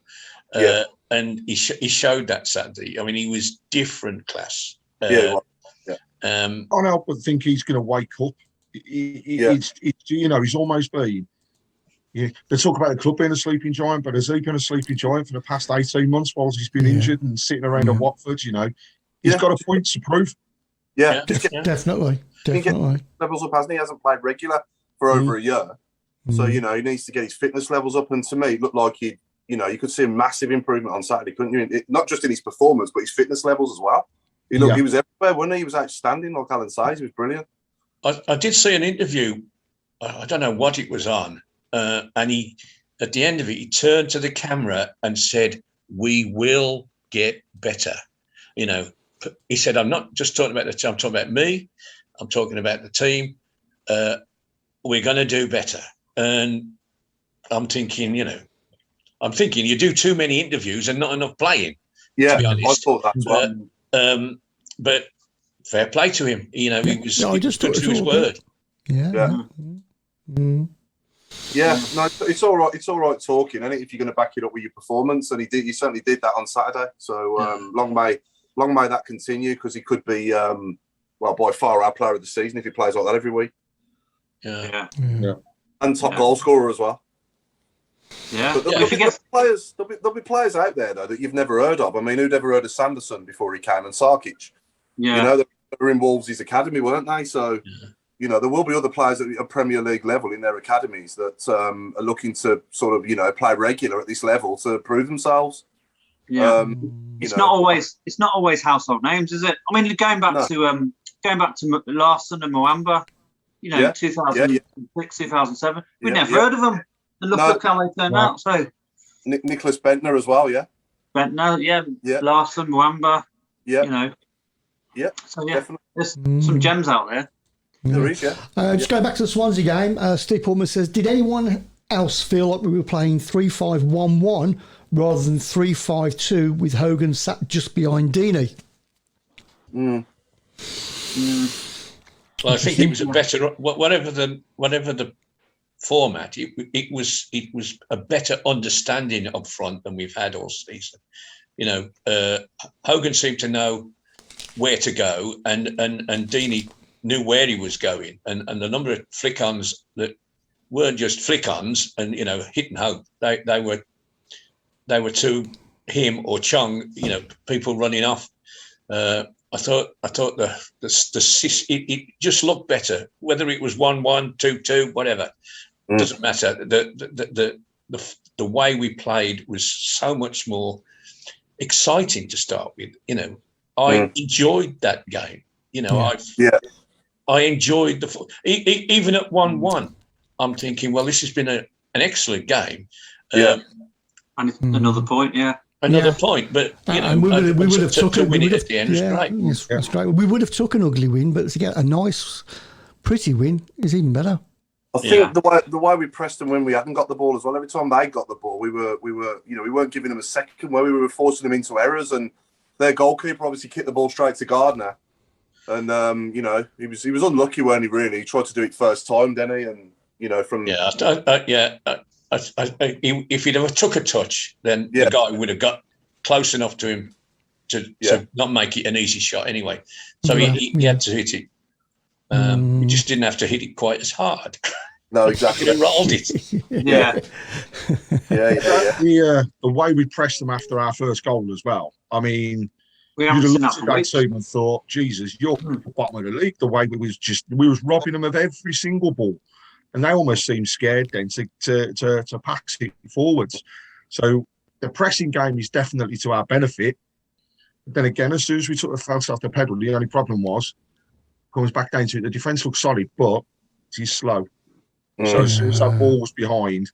Speaker 5: And he showed that Saturday. I mean, he was different class.
Speaker 6: I can't help but think he's going to wake up. He's almost been. They talk about the club being a sleeping giant, but has he been a sleeping giant for the past 18 months whilst he's been injured and sitting around at Watford? He's got a point to prove.
Speaker 2: Definitely.
Speaker 3: Levels up, hasn't he? Hasn't played regular for over a year, so he needs to get his fitness levels up. And to me, it looked like you could see a massive improvement on Saturday, couldn't you? Not just in his performance, but his fitness levels as well. He was everywhere, wasn't he? He was outstanding, like Alan says. He was brilliant.
Speaker 5: I did see an interview. I don't know what it was on, and he, at the end of it, he turned to the camera and said, "We will get better." He said, "I'm not just talking about the team. I'm talking about me. I'm talking about the team. We're going to do better." And I'm thinking, you do too many interviews and not enough playing.
Speaker 3: Yeah,
Speaker 5: to be honest.
Speaker 3: I thought that as well.
Speaker 5: But fair play to him. He was good to his word.
Speaker 2: Yeah.
Speaker 3: No, it's all right. It's all right talking, and if you're going to back it up with your performance, and he certainly did that on Saturday. So long may that continue, because he could be by far our player of the season if he plays like that every week.
Speaker 5: Yeah.
Speaker 3: And top goal scorer as well.
Speaker 4: Yeah.
Speaker 3: But there'll be players out there though that you've never heard of. I mean, who'd ever heard of Sanderson before he came, and Sarkic?
Speaker 4: Yeah.
Speaker 3: They were in Wolves' academy, weren't they? So, there will be other players at a Premier League level in their academies that are looking to sort of, play regular at this level to prove themselves.
Speaker 4: Yeah. It's not always household names, is it? I mean, going back to Larson and Mwamba, 2006, 2007, we never heard of them. And look how they turned out. So
Speaker 3: Nicholas Bentner as well,
Speaker 4: Bentner, Larson, Mwamba, So definitely. There's some gems out there.
Speaker 3: There is,
Speaker 2: just going back to the Swansea game, Steve Pullman says, did anyone else feel like we were playing 3-5-1-1 rather than 3-5-2 with Hogan sat just behind Deeney?
Speaker 5: Well, I think it was a better, whatever the format, it was a better understanding up front than we've had all season. Hogan seemed to know where to go, and Deeney knew where he was going, and the number of flick-ons that weren't just flick-ons and hit and hope. They were to him or Chung, people running off. I thought it just looked better, whether it was 1-1, 2-2, whatever. Doesn't matter. The way we played was so much more exciting to start with. I enjoyed that game. I enjoyed even at 1-1. I'm thinking, well, this has been an excellent game.
Speaker 4: And another point,
Speaker 5: Another point, but
Speaker 2: and we would have took
Speaker 5: to win it at the end.
Speaker 2: Great. That's great. We would have took an ugly win, but to get a nice, pretty win is even better.
Speaker 3: I think the way we pressed them when we hadn't got the ball as well. Every time they got the ball, we weren't giving them a second. Where we were forcing them into errors, and their goalkeeper obviously kicked the ball straight to Gardner, and he was unlucky, weren't he? Really, he tried to do it first time, didn't he? And if he'd ever took a touch, then the guy would have got
Speaker 5: close enough to him to not make it an easy shot anyway. So he had to hit it. He just didn't have to hit it quite as hard.
Speaker 3: No, exactly.
Speaker 5: He rolled it.
Speaker 4: Yeah.
Speaker 6: The way we pressed them after our first goal as well. I mean,
Speaker 4: We
Speaker 6: you'd
Speaker 4: haven't
Speaker 6: have
Speaker 4: seen that
Speaker 6: looked at
Speaker 4: for
Speaker 6: that
Speaker 4: weeks.
Speaker 6: team and thought, Jesus, you're bottom of the league. The way we was robbing them of every single ball, and they almost seemed scared then to pass it forwards. So the pressing game is definitely to our benefit. But then again, as soon as we took the foot off the pedal, the only problem comes back down to it. The defence looks solid, but he's slow. So as soon as that ball was behind,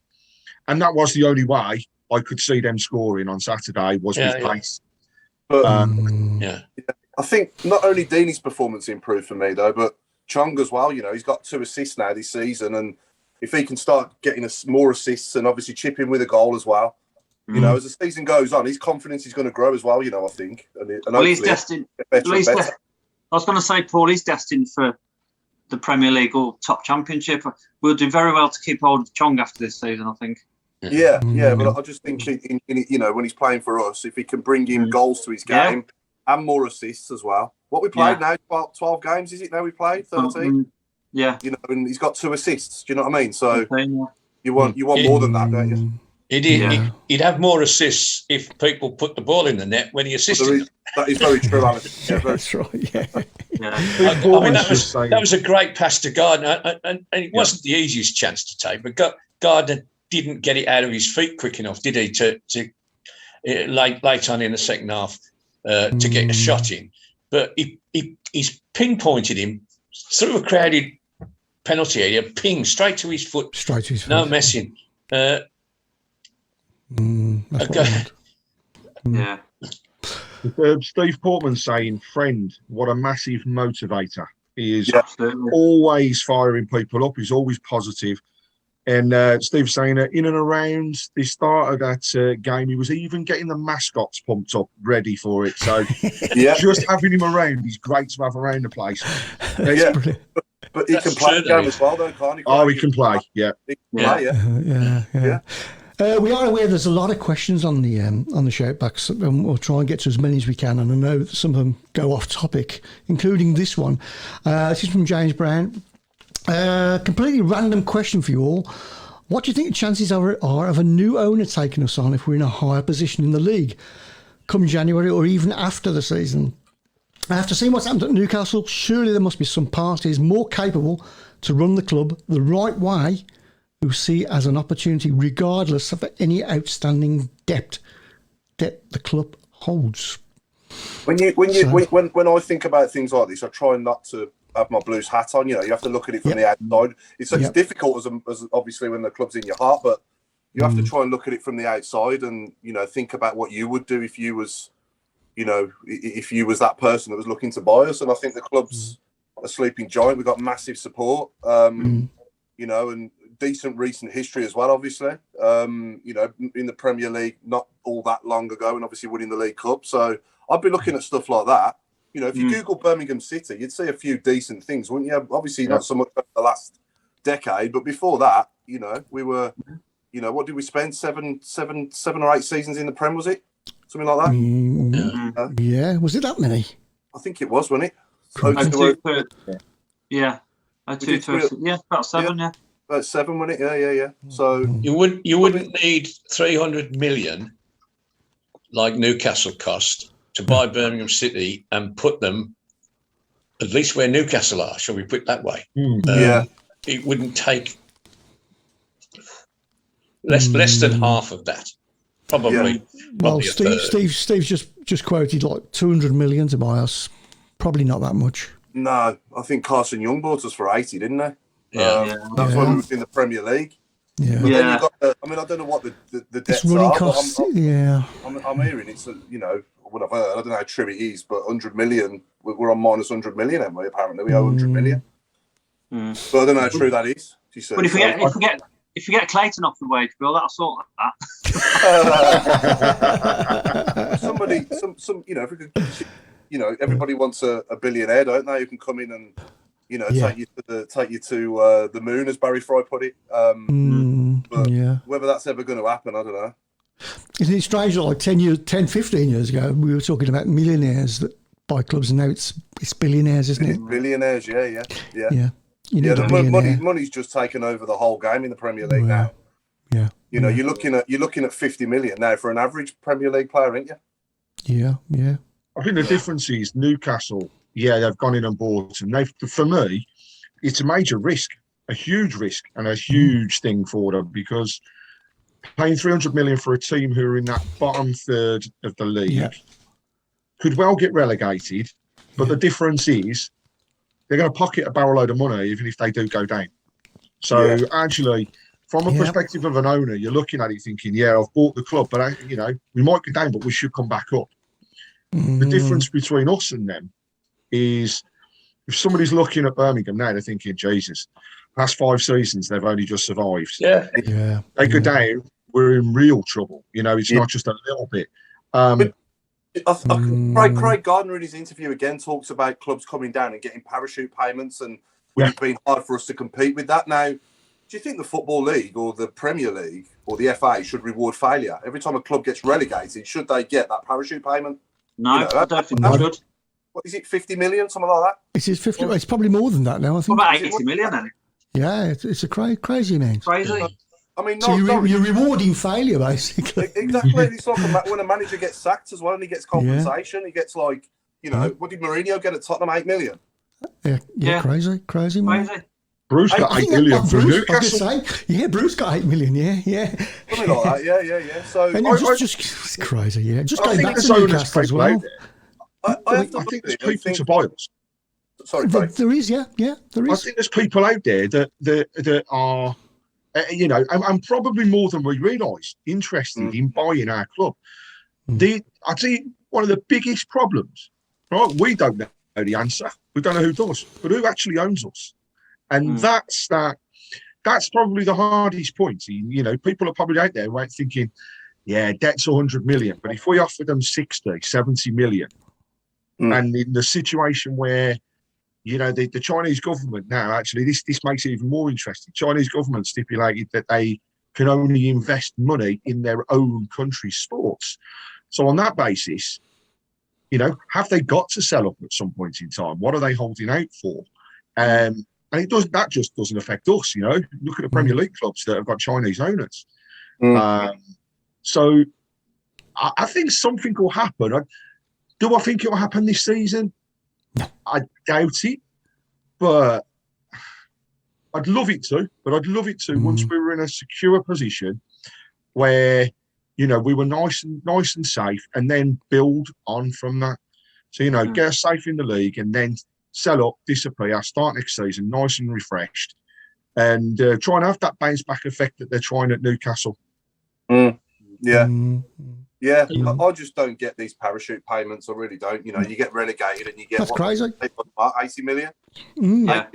Speaker 6: and that was the only way I could see them scoring on Saturday was with pace.
Speaker 3: But
Speaker 5: I
Speaker 3: think not only Deeney's performance improved for me though, but Chong as well. You know, he's got 2 assists now this season, and if he can start getting us more assists and obviously chip in with a goal as well, you know, as the season goes on, his confidence is going to grow as well. You know, I think, and
Speaker 4: Well, he's destined. I was going to say, Paul, he's destined for the Premier League or top Championship. We'll do very well to keep hold of Chong after this season, I think.
Speaker 3: Yeah, but I just think, you know, when he's playing for us, if he can bring in goals to his game and more assists as well. What we played now, 12 games, is it now we played? 13?
Speaker 4: Yeah.
Speaker 3: You know, and he's got 2 assists, do you know what I mean? So you want more than that, don't you?
Speaker 5: He'd have more assists if people put the ball in the net when he assisted.
Speaker 3: That is very true, Alex. Yeah,
Speaker 2: That's right,
Speaker 5: I mean, that was a great pass to Gardner, and it wasn't the easiest chance to take, but Gardner didn't get it out of his feet quick enough, did he, to late on in the second half to get a shot in. But he's pinpointed him through a crowded penalty area, ping straight to his foot.
Speaker 2: Straight to his foot.
Speaker 5: No messing.
Speaker 6: Steve Portman saying, friend, what a massive motivator. He is always firing people up. He's always positive. And Steve saying that in and around the start of that game, he was even getting the mascots pumped up, ready for it. So just having him around, he's great to have around the place.
Speaker 3: But he can play the game as well, though, can't he?
Speaker 6: He can play,
Speaker 3: He can play,
Speaker 2: we are aware there's a lot of questions on the shoutbacks, and we'll try and get to as many as we can. And I know that some of them go off topic, including this one. This is from James Brown. Completely random question for you all. What do you think the chances are of a new owner taking us on if we're in a higher position in the league come January or even after the season? After seeing what's happened at Newcastle, surely there must be some parties more capable to run the club the right way who see it as an opportunity regardless of any outstanding debt that the club holds.
Speaker 3: When I think about things like this, I try not to have my Blues hat on. You know, you have to look at it from the outside. It's difficult as obviously when the club's in your heart, but you have to try and look at it from the outside and, you know, think about what you would do if you was, you know, if you was that person that was looking to buy us. And I think the club's a sleeping giant. We've got massive support, you know, and decent recent history as well, obviously. You know, in the Premier League not all that long ago, and obviously winning the League Cup. So I'd be looking at stuff like that. You know, if you Google Birmingham City, you'd see a few decent things, wouldn't you? Obviously not so much over the last decade, but before that, you know, we were, you know, what did we spend? Seven or 8 seasons in the Prem, was it? Something like that?
Speaker 2: Yeah, was it that many?
Speaker 3: I think it was, wasn't it? About 7, About 7, wasn't it? Yeah. So
Speaker 5: you wouldn't need 300 million like Newcastle cost to buy Birmingham City and put them at least where Newcastle are, shall we put it that way? It wouldn't take less than half of that. Probably.
Speaker 2: Well, Steve's just quoted like 200 million to buy us. Probably not that much.
Speaker 3: No, I think Carson Young bought us for 80, didn't they? That's when we were in the Premier League. But then you got I mean, I don't know what the debts
Speaker 2: running
Speaker 3: are.
Speaker 2: Costs,
Speaker 3: I'm hearing it's, you know, what I've heard, I don't know how true it is, but 100 million, we're on minus 100 million, haven't we? Apparently, we owe 100 million. But I don't know how true that is.
Speaker 4: But if we get Clayton off the wage bill, that'll sort
Speaker 3: that. Somebody, you know, if we could, you know, everybody wants a billionaire, don't they? Who can come in and, you know, take you to the moon, as Barry Fry put it. But whether that's ever going to happen, I don't know.
Speaker 2: Isn't it strange that like 10, 15 years ago, we were talking about millionaires that buy clubs, and now it's billionaires, isn't it?
Speaker 3: Billionaires, yeah.
Speaker 2: You need a billionaire.
Speaker 3: Money's just taken over the whole game in the Premier League now.
Speaker 2: Yeah.
Speaker 3: You know, you're looking at 50 million now for an average Premier League player, aren't you?
Speaker 2: Yeah.
Speaker 6: I think the difference is Newcastle, they've gone in and bought, and for me, it's a major risk, a huge risk, and a huge thing for them, because paying 300 million for a team who are in that bottom third of the league could well get relegated, but the difference is they're going to pocket a barrel load of money even if they do go down. So actually, from a perspective of an owner, you're looking at it thinking, I've bought the club, but we might go down, but we should come back up. The difference between us and them is, if somebody's looking at Birmingham now, they're thinking, Jesus, past 5 seasons, they've only just survived. They go down, we're in real trouble. It's not just a little bit.
Speaker 3: Craig Gardner in his interview again talks about clubs coming down and getting parachute payments, and it's been hard for us to compete with that. Now, do you think the Football League or the Premier League or the FA should reward failure? Every time a club gets relegated, should they get that parachute payment?
Speaker 4: No, I don't think they should.
Speaker 3: What is it, 50 million, something like that?
Speaker 2: It's 50. It's probably more than that now, I think.
Speaker 4: What about 80 million then?
Speaker 2: Yeah, it's a crazy amount.
Speaker 4: Crazy.
Speaker 3: I mean,
Speaker 2: so you're rewarding failure, basically.
Speaker 3: Exactly. It's like when a manager gets sacked as well, and he gets compensation. He gets what did Mourinho get at Tottenham? 8 million.
Speaker 2: Yeah. Crazy, man.
Speaker 4: Crazy.
Speaker 6: Bruce got 8 million for Newcastle.
Speaker 2: Bruce got 8 million. Yeah.
Speaker 3: Something like that. Yeah. So
Speaker 2: it's crazy. Yeah, just going back to Newcastle as well.
Speaker 6: I think there's people to buy us.
Speaker 3: Sorry,
Speaker 2: there is. Yeah, there is.
Speaker 6: I think there's people out there that are, and probably more than we realise, interested in buying our club. I think one of the biggest problems, right? We don't know the answer. We don't know who does, but who actually owns us? And that's probably the hardest point. People are probably out there thinking, debt's 100 million, but if we offer them 60, 70 million, and in the situation where, the Chinese government now, actually, this makes it even more interesting. Chinese government stipulated that they can only invest money in their own country's sports. So on that basis, have they got to sell up at some point in time? What are they holding out for? And that just doesn't affect us, Look at the Premier League clubs that have got Chinese owners. So I think something will happen. Do I think it will happen this season? I doubt it, but I'd love it to. Once we were in a secure position where, we were nice and safe, and then build on from that. So, get us safe in the league and then sell up, disappear, start next season nice and refreshed, and try and have that bounce back effect that they're trying at Newcastle.
Speaker 3: Yeah, I just don't get these parachute payments. I really don't. You get relegated and you get
Speaker 2: that's crazy.
Speaker 3: 80 million. 80 million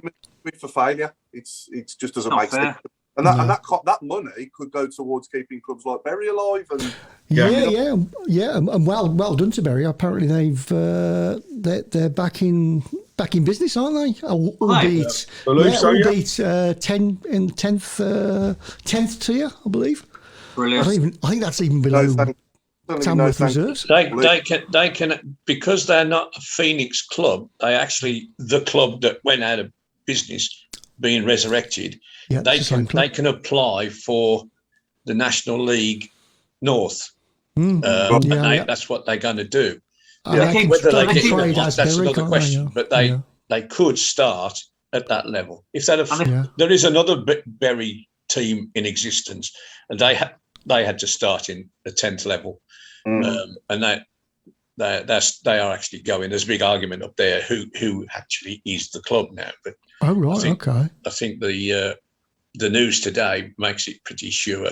Speaker 3: for failure. It's just doesn't make sense. And that money could go towards keeping clubs like Bury alive. And
Speaker 2: and well done to Bury. Apparently they're back in business, aren't they? Albeit 10th tier, I believe.
Speaker 4: Brilliant.
Speaker 2: I think that's even below Tamworth Reserves.
Speaker 5: They can, because they're not a Phoenix club. They actually, the club that went out of business, being resurrected.
Speaker 2: Yeah,
Speaker 5: they can apply for the National League North. That's what they're going to do. Whether they get it or not, that's another question. But they could start at that level. If there is another Bury team in existence, and they had to start in the 10th level, and they are actually going. There's a big argument up there who actually is the club now. But I think the news today makes it pretty sure.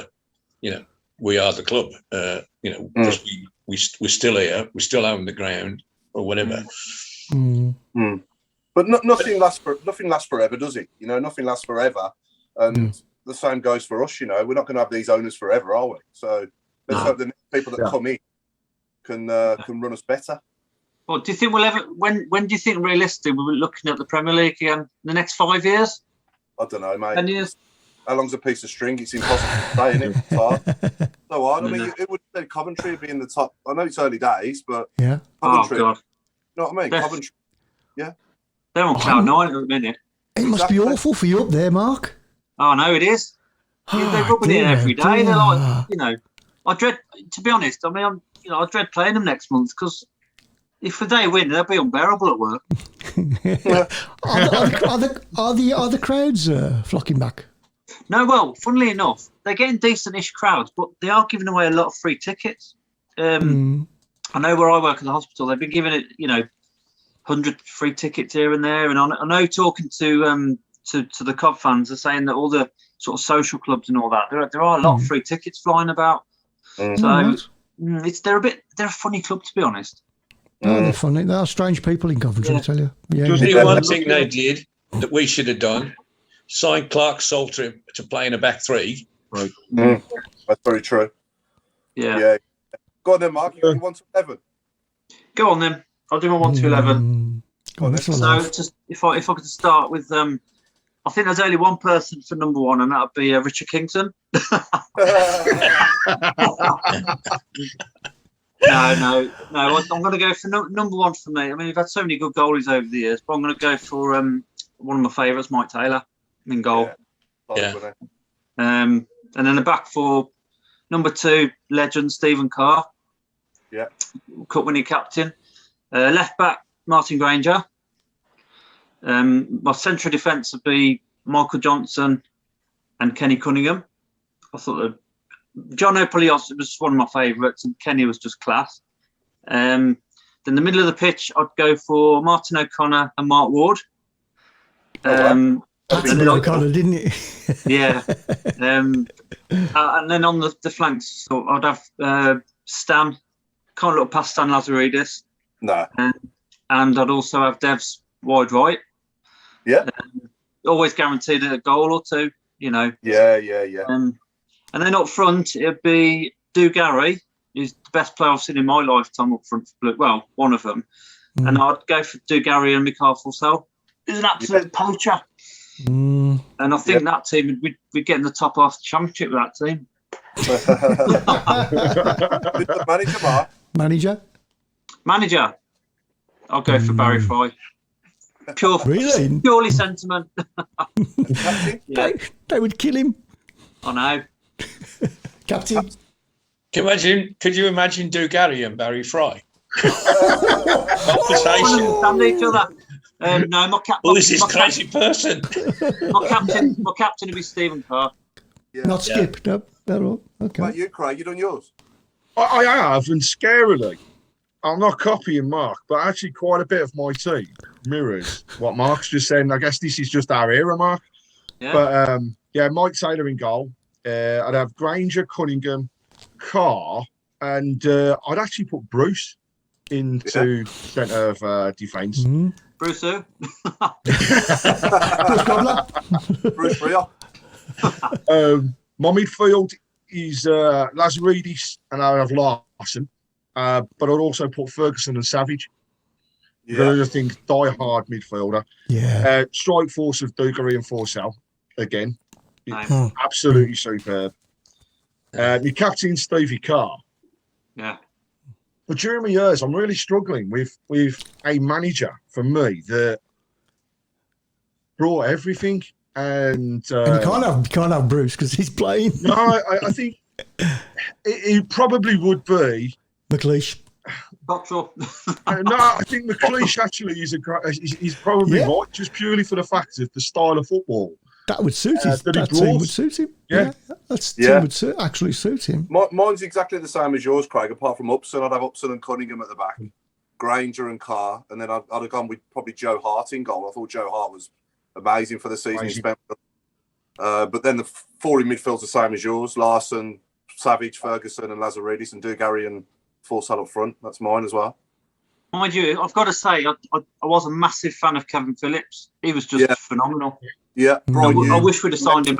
Speaker 5: We are the club. Because we're still here. We still own the ground or whatever.
Speaker 3: But nothing lasts forever, does it? Nothing lasts forever, and the same goes for us. We're not going to have these owners forever, are we? So let's hope the people that come in can run us better.
Speaker 4: Well, do you think we'll ever? When do you think realistically we'll be looking at the Premier League again? The next 5 years?
Speaker 3: I don't know, mate.
Speaker 4: 10 years?
Speaker 3: how long's a piece of string? It's impossible to say, isn't it? It's hard. So hard. I mean, it would say Coventry would be in the top. I know it's early days, but
Speaker 2: yeah.
Speaker 3: Coventry.
Speaker 4: Oh God.
Speaker 3: You know what I mean? Coventry. Yeah.
Speaker 4: They're on cloud nine at the minute.
Speaker 2: It must be awful for you up there, Mark.
Speaker 4: Oh no, it is. They're rubbing in every day. They're like, I dread. To be honest, I mean, I dread playing them next month because if they win, they'll be unbearable at work.
Speaker 2: Are the crowds flocking back?
Speaker 4: No, well, funnily enough, they're getting decent-ish crowds, but they are giving away a lot of free tickets. I know where I work at the hospital, they've been giving it, 100 free tickets here and there. And I know talking to the Cobb fans, they're saying that all the sort of social clubs and all that, there are a lot of free tickets flying about. So they're a funny club, to be honest.
Speaker 2: Oh, they're funny. They are strange people in Coventry, I tell you. Yeah,
Speaker 5: One thing they did that we should have done, sign Clark Salter to play in a back three.
Speaker 6: Right.
Speaker 3: That's very true.
Speaker 4: Yeah.
Speaker 3: Go on then, Mark. You 1 to 11.
Speaker 4: Go on then. I'll do my 1 to 11.
Speaker 3: Go on then.
Speaker 4: So just if I could start with I think there's only one person for number 1, and that would be Richard Kington. No. I'm going to go for number 1 for me. I mean, we've had so many good goalies over the years, but I'm going to go for one of my favourites, Mike Taylor, in goal.
Speaker 3: Yeah.
Speaker 4: And then the back 4, number 2, legend Stephen Carr.
Speaker 3: Yeah.
Speaker 4: Cup-winning captain. Left back, Martin Granger. My central defence would be Michael Johnson and Kenny Cunningham. I thought that John O'Palios was one of my favourites, and Kenny was just class. Then the middle of the pitch, I'd go for Martin O'Connor and Mark Ward.
Speaker 2: That's a bit O'Connor, didn't it?
Speaker 4: Yeah. And then on the flanks, so I'd have Stan. Can't look past Stan Lazaridis.
Speaker 3: No.
Speaker 4: And I'd also have Devs wide right.
Speaker 3: Yeah.
Speaker 4: Always guaranteed a goal or two,
Speaker 3: Yeah.
Speaker 4: And then up front, it'd be Gary, who's the best player I've seen in my lifetime up front. Well, one of them. And I'd go for Gary and Mikhail Forsell. He's an absolute poacher. And I think that team, we'd get in the top half of the championship with that team.
Speaker 3: Manager, Mark?
Speaker 4: Manager? I'll go for Barry Fry. Purely sentiment.
Speaker 2: They would kill him.
Speaker 4: I know.
Speaker 2: Captain.
Speaker 5: Could you imagine Gary and Barry Fry?
Speaker 4: Conversation. Understand each other. No, my captain.
Speaker 5: Well, this is crazy person.
Speaker 4: My captain would be Stephen Carr.
Speaker 2: Yeah. Not Skip. No, they're all okay.
Speaker 3: Like you, Craig, you done yours?
Speaker 6: I have, and scarily, I'm not copying Mark, but actually quite a bit of my team mirrors what Mark's just saying. I guess this is just our era, Mark.
Speaker 4: Yeah.
Speaker 6: But Mike Taylor in goal. I'd have Granger, Cunningham, Carr, and I'd actually put Bruce into centre of defence.
Speaker 4: Bruce who?
Speaker 6: Bruce Rio. My midfield is Lazaridis, and I have Larson. But I'd also put Ferguson and Savage. I think die-hard midfielder.
Speaker 2: Yeah.
Speaker 6: Strike force of Dugarry and Forsell again. Absolutely superb. Your captain Stevie Carr.
Speaker 4: Yeah.
Speaker 6: But during my years, I'm really struggling with a manager for me that brought everything. And you
Speaker 2: can't have Bruce because he's playing.
Speaker 6: No, I think it probably would be
Speaker 2: McLeish.
Speaker 6: No, I think McLeish actually is probably right, just purely for the fact of the style of football.
Speaker 2: That would suit him. That team would suit him. Yeah. That team would actually suit him.
Speaker 3: Mine's exactly the same as yours, Craig, apart from Upson. I'd have Upson and Cunningham at the back, Granger and Carr, and then I'd have gone with probably Joe Hart in goal. I thought Joe Hart was amazing for the season he spent. But then the 4 in midfield's the same as yours. Larson, Savage, Ferguson and Lazaridis, and Dugarry and Forsell up front. That's mine as well.
Speaker 4: Mind you, I've got to say, I was a massive fan of Kevin Phillips. He was just phenomenal.
Speaker 3: Yeah,
Speaker 4: I wish we'd have signed him.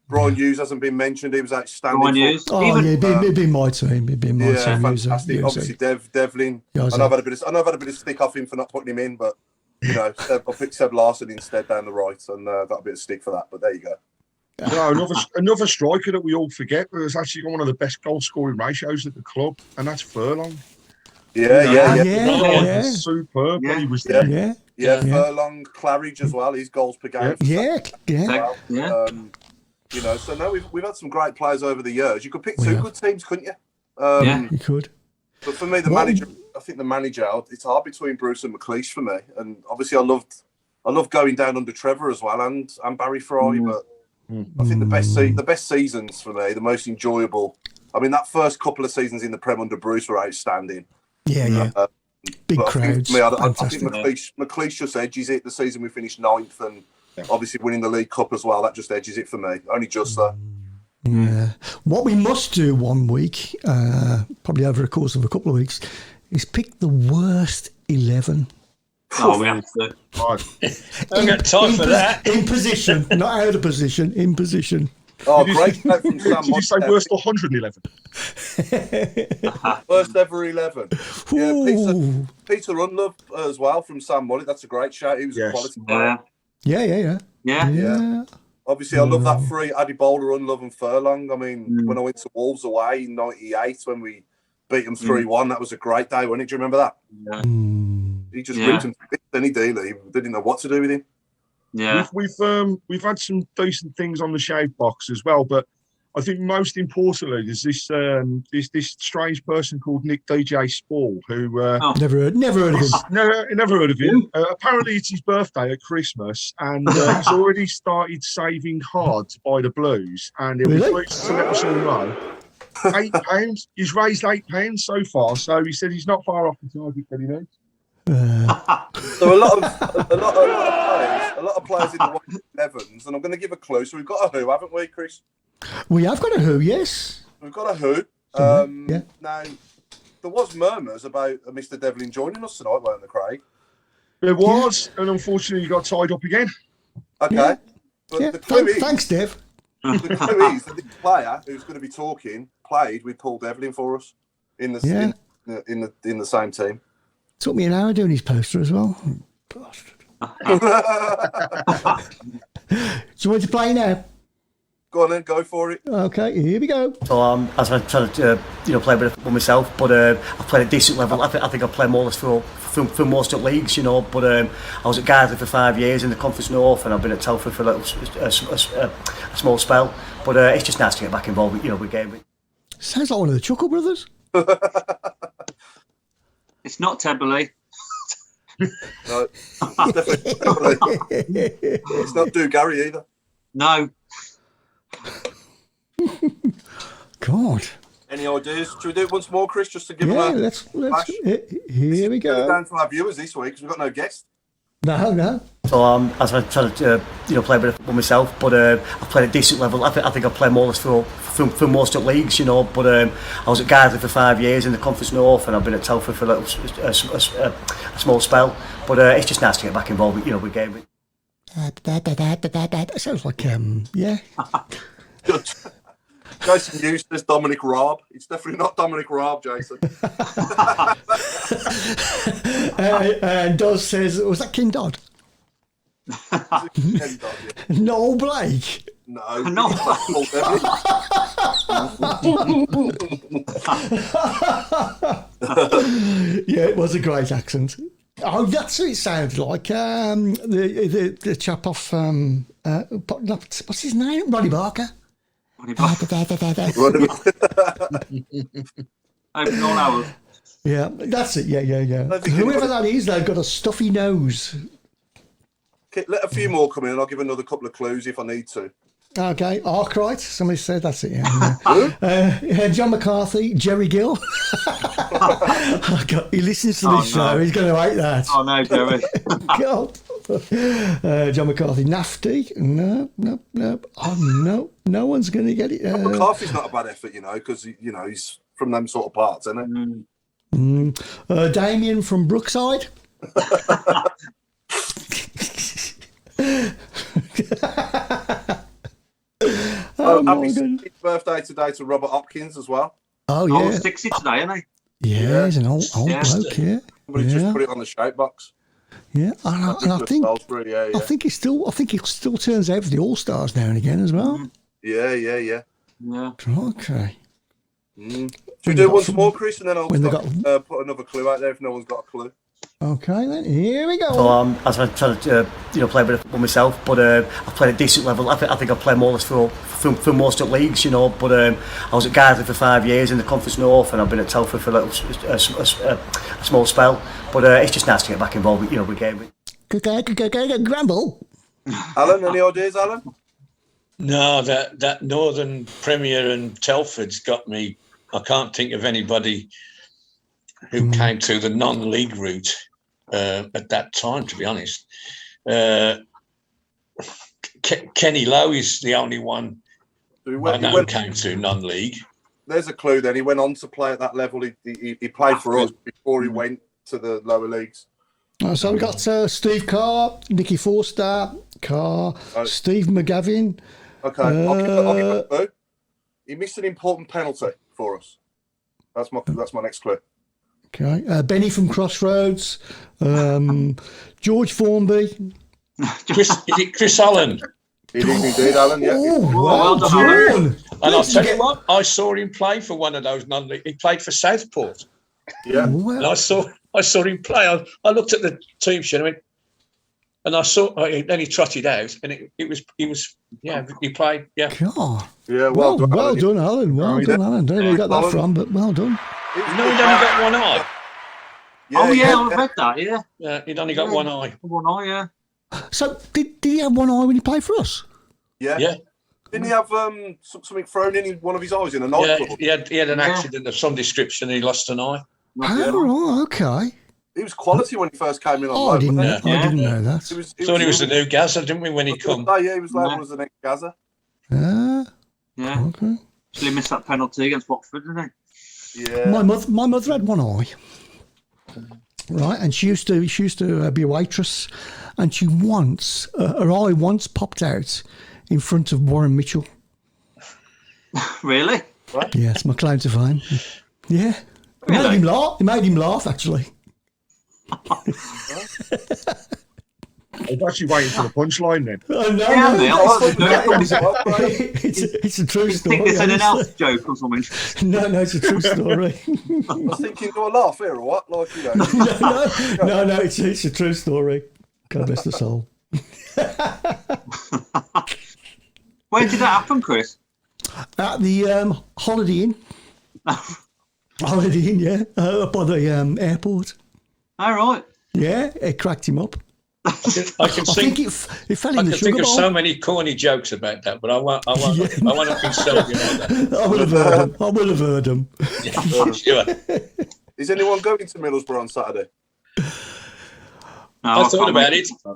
Speaker 3: Brian Hughes hasn't been mentioned. He was outstanding.
Speaker 4: Brian Hughes.
Speaker 2: It'd be my team. It'd be my team.
Speaker 3: Fantastic. Obviously, Devlin. I know I've had a bit of stick off him for not putting him in, but I picked Seb Larson instead down the right, and got a bit of stick for that. But there you go.
Speaker 6: Another striker that we all forget, but has actually got one of the best goal scoring ratios at the club, and that's Furlong.
Speaker 2: Yeah.
Speaker 6: Superb when he was
Speaker 2: Yeah.
Speaker 6: there.
Speaker 3: Yeah, Furlong, Claridge as well. His goals per game. You know, so no, we've had some great players over the years. You could pick two good teams, couldn't you?
Speaker 2: You could.
Speaker 3: But for me, manager, I think the manager, it's hard between Bruce and McLeish for me. And obviously, I loved going down under Trevor as well, and Barry Fry. But I think the best seasons for me, the most enjoyable. I mean, that first couple of seasons in the Prem under Bruce were outstanding.
Speaker 2: Yeah. Big crowds.
Speaker 3: I think McLeish just edges it. The season we finished 9th, and obviously winning the League Cup as well, that just edges it for me. Only just that.
Speaker 2: Yeah. What we must do one week, probably over the course of a couple of weeks, is pick the worst 11.
Speaker 4: Oh, we have to.
Speaker 5: I don't get time for that.
Speaker 2: In position, not out of position, in position.
Speaker 3: Oh, great note from Sam.
Speaker 6: Did you say worst 111?
Speaker 3: Worst ever 11. Yeah, Peter Unlove as well from Sam Mullet. That's a great shout. He was a quality player.
Speaker 2: Yeah.
Speaker 3: Obviously, I love that three: Addy Bowler, Unlove, and Furlong. I mean, when I went to Wolves away in '98, when we beat them 3-1, that was a great day, wasn't it? Do you remember that?
Speaker 4: Yeah.
Speaker 3: He just ripped him to any dealer. He didn't know what to do with him.
Speaker 4: Yeah,
Speaker 6: we've had some decent things on the shave box as well, but I think most importantly there's this strange person called Nick DJ Spall who
Speaker 2: never heard of him.
Speaker 6: Never heard of him. Apparently it's his birthday at Christmas, and he's already started saving hard to buy the Blues, and he'll be pleased to let us all know. £8. He's raised £8 so far, so he said he's not far off the target that he needs.
Speaker 3: So a lot of players in the 11s, and I'm going to give a clue. So we've got a who, haven't we, Chris?
Speaker 2: We have got a who, yes.
Speaker 3: We've got a who. Now, there was murmurs about Mr. Devlin joining us tonight, weren't there, Craig?
Speaker 6: There was, and unfortunately he got tied up again.
Speaker 3: Okay. But the clue is...
Speaker 2: Thanks, Dev.
Speaker 3: The clue is that the player who's going to be talking played with Paul Devlin for us in the same team.
Speaker 2: Took me an hour doing his poster as well. Bastard. So you want to play now?
Speaker 3: Go on then, go for it.
Speaker 2: Okay, here we go.
Speaker 7: So I was trying to play a bit of football myself, but I've played at a decent level. I think I've played more or less for most of leagues, but I was at Guardley for 5 years in the Conference North, and I've been at Telford for a small spell. But it's just nice to get back involved with gaming.
Speaker 2: Sounds like one of the Chuckle Brothers.
Speaker 4: It's not Tebley.
Speaker 3: No, it's definitely Tebley. It's not Do Gary either.
Speaker 4: No.
Speaker 2: God.
Speaker 3: Any ideas? Should we do it once more, Chris, just to give them a
Speaker 2: let's
Speaker 3: flash?
Speaker 2: Here we go.
Speaker 3: Down to our viewers this week because we've got no guest.
Speaker 2: No.
Speaker 7: So I was trying to play a bit of football myself, but I've played at a decent level. I think I've played more or less for most of leagues, but I was at Guardley for 5 years in the Conference North, and I've been at Telford for a small spell. But it's just nice to get back involved with gaming.
Speaker 2: That sounds like
Speaker 3: Jason Hughes says Dominic Raab. It's definitely not Dominic Raab, Jason.
Speaker 2: And Doz says, was that King Dodd?
Speaker 3: Ken Dodd, yeah.
Speaker 2: Noel Blake?
Speaker 3: No.
Speaker 2: Yeah, it was a great accent. Oh, that's what it sounded like. The chap off, what's his name? Ronnie Barker.
Speaker 4: Open all hours.
Speaker 2: Yeah, that's it. Yeah. Whoever that is, they've got a stuffy nose.
Speaker 3: Okay, let a few more come in and I'll give another couple of clues if I need to.
Speaker 2: Okay, Arkwright, somebody said that's it, yeah. John McCarthy, Jerry Gill. He listens to this show, he's going to hate that.
Speaker 4: Oh no, Jerry.
Speaker 2: God. John McCarthy, Nafty. No. Oh, no one's going to get it.
Speaker 3: McCarthy's not a bad effort, because, he's from them sort of parts, isn't
Speaker 2: he? Damien from Brookside.
Speaker 3: Happy birthday today to Robert Hopkins as well.
Speaker 2: Oh, yeah.
Speaker 4: Oh, 60 today, isn't he?
Speaker 2: Yeah, he's an old bloke, yeah.
Speaker 3: Somebody just put it on the shape box.
Speaker 2: Yeah, and I think
Speaker 3: Salisbury, yeah.
Speaker 2: I think he still turns out for the All Stars now and again as well.
Speaker 3: Yeah.
Speaker 2: Okay.
Speaker 3: Should we do once more, Chris, and then I'll
Speaker 2: when they
Speaker 3: put another clue out there if no one's got a clue.
Speaker 2: Okay, then here we go.
Speaker 7: So as I try to play a bit of football myself, but I've played at a decent level. I think I've played more or less for most of the leagues, you know. But I was at Guardley for 5 years in the Conference North, and I've been at Telford for a small spell. But it's just nice to get back involved, with game.
Speaker 2: Grumble.
Speaker 3: Alan, any ideas, Alan?
Speaker 5: No, that Northern Premier and Telford's got me. I can't think of anybody who came to the non-league route at that time, to be honest. Kenny Lowe is the only one I know came to non-league.
Speaker 3: There's a clue then. He went on to play at that level. He played for us before he went to the lower leagues.
Speaker 2: So we've got Steve Carr, Nicky Forster, Carr, Steve McGavin.
Speaker 3: Okay, I'll give a clue. He missed an important penalty for us. That's my next clue.
Speaker 2: Okay, Benny from Crossroads, George Formby.
Speaker 5: Is it Chris Allen?
Speaker 3: It is indeed, Alan, yeah.
Speaker 2: Oh, well done, Alan.
Speaker 5: And I'll tell you what, I saw him play for one of those non-league. He played for Southport.
Speaker 3: Yeah.
Speaker 5: And I saw him play. I looked at the team sheet and I saw. Then he trotted out, and he played. Yeah.
Speaker 2: God.
Speaker 3: Yeah. Well done,
Speaker 2: Alan. Well done, Alan. Don't know where you got that from, but well done.
Speaker 5: He'd only got one eye.
Speaker 4: I've read that. Yeah.
Speaker 5: Yeah, he'd only got one eye.
Speaker 4: One eye, yeah.
Speaker 2: So did he have one eye when he played for us?
Speaker 3: Yeah.
Speaker 5: Yeah.
Speaker 3: Didn't he have something thrown in one of his eyes in a nightclub?
Speaker 5: Yeah, he had an accident of some description. And he lost an eye.
Speaker 2: Oh, right, okay.
Speaker 3: He was quality when he first came in on
Speaker 2: I
Speaker 3: loan.
Speaker 2: didn't know that.
Speaker 3: He was
Speaker 5: the new Gaza, didn't we, when he come?
Speaker 3: Yeah, he was labelled as the next Gaza.
Speaker 4: Yeah.
Speaker 2: Okay.
Speaker 4: He missed that penalty against Watford, didn't he?
Speaker 3: Yeah.
Speaker 2: My mother had one eye. Right, and she used to be a waitress, and her eye once popped out in front of Warren Mitchell.
Speaker 4: Really?
Speaker 3: What?
Speaker 2: Yeah, it's my claim to fame. Yeah.
Speaker 4: Really?
Speaker 2: It made him laugh, actually.
Speaker 6: I was actually waiting for the punchline then.
Speaker 2: It's a true story.
Speaker 4: I think it's an elf joke or something.
Speaker 2: No, it's a true story.
Speaker 3: I was thinking, do I laugh here or what? Like,
Speaker 2: No, it's a true story. God bless the soul.
Speaker 4: Where did that happen, Chris?
Speaker 2: At the Holiday Inn. Holiday Inn, yeah. Up by the airport.
Speaker 4: All right.
Speaker 2: Yeah, it cracked him up.
Speaker 5: I
Speaker 2: think it fell in the sugar
Speaker 5: think of
Speaker 2: bowl.
Speaker 5: so many corny jokes about that, but I won't insult you like that.
Speaker 2: I will have heard them.
Speaker 5: Yeah, sure.
Speaker 3: Is anyone going to Middlesbrough on Saturday?
Speaker 5: I thought about it.
Speaker 3: You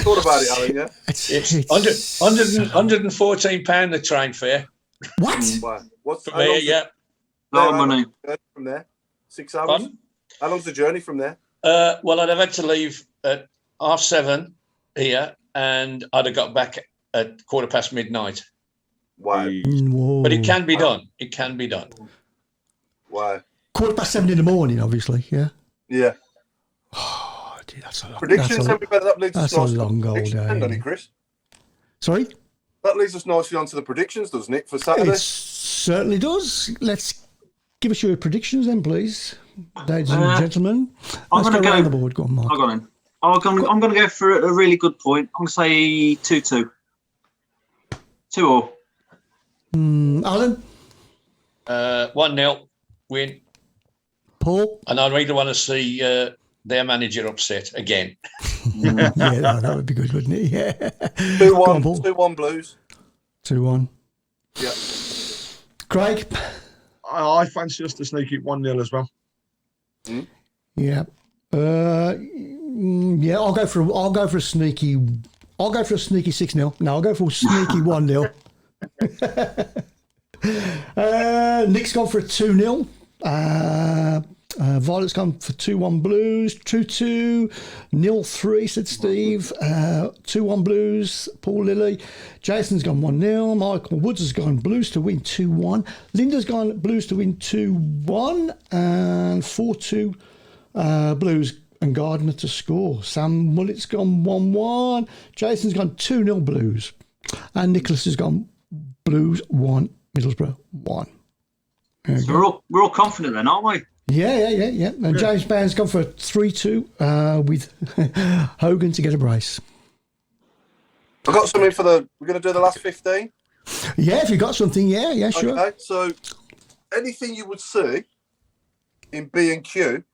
Speaker 3: thought about it, Alan, yeah?
Speaker 5: It's £114 the train fare.
Speaker 2: What?
Speaker 3: What's
Speaker 5: From there, yeah.
Speaker 4: Lot of money.
Speaker 3: From there? 6 hours?
Speaker 5: Pardon?
Speaker 3: How long's the journey from there?
Speaker 5: Well, I'd have had to leave at 7:30 here, and I'd have got back at midnight.
Speaker 3: Wow.
Speaker 2: Whoa.
Speaker 5: But it can be done. It can be done.
Speaker 3: Wow.
Speaker 2: 7:15 in the morning, obviously, yeah?
Speaker 3: Yeah.
Speaker 2: Oh, dude, that's a long
Speaker 3: Predictions,
Speaker 2: that's a long old day.
Speaker 3: Doesn't it, Chris?
Speaker 2: Sorry?
Speaker 3: That leads us nicely onto the predictions, doesn't it, for Saturday?
Speaker 2: It certainly does. Let's give us your predictions then, please, ladies and gentlemen. Let's go around the board. Go on, Mark.
Speaker 4: I'm going to go for a really good point. I'm going to say 2-2. 2-2.
Speaker 2: Alan?
Speaker 5: 1-0 win.
Speaker 2: Paul?
Speaker 5: And I really want to see their manager upset again.
Speaker 2: Yeah, that would be good, wouldn't it? Yeah.
Speaker 3: 2-1 Blues.
Speaker 2: 2-1.
Speaker 3: Yeah.
Speaker 2: Craig?
Speaker 6: I fancy us to sneak it 1-0 as well.
Speaker 2: Yeah. Yeah, I'll go for a sneaky 6-0. No, I'll go for a sneaky 1-0. Nick's gone for a 2-0. Violet's gone for 2-1 Blues. 2-2. 0-3, said Steve. 2-1 Blues. Paul Lilly. Jason's gone 1-0. Michael Woods has gone Blues to win 2-1. Linda's gone Blues to win 2-1. And 4-2 Blues. and Gardner to score. Sam Mullet's gone 1-1. Jason's gone 2-0 Blues. And Nicholas has gone Blues 1, Middlesbrough 1.
Speaker 4: So we're all confident then, aren't we?
Speaker 2: Yeah. And James Brown's gone for a 3-2 with Hogan to get a brace.
Speaker 3: I've got something we're going to do the last 15.
Speaker 2: Yeah, if you've got something, yeah, sure.
Speaker 3: Okay, so anything you would see in B&Q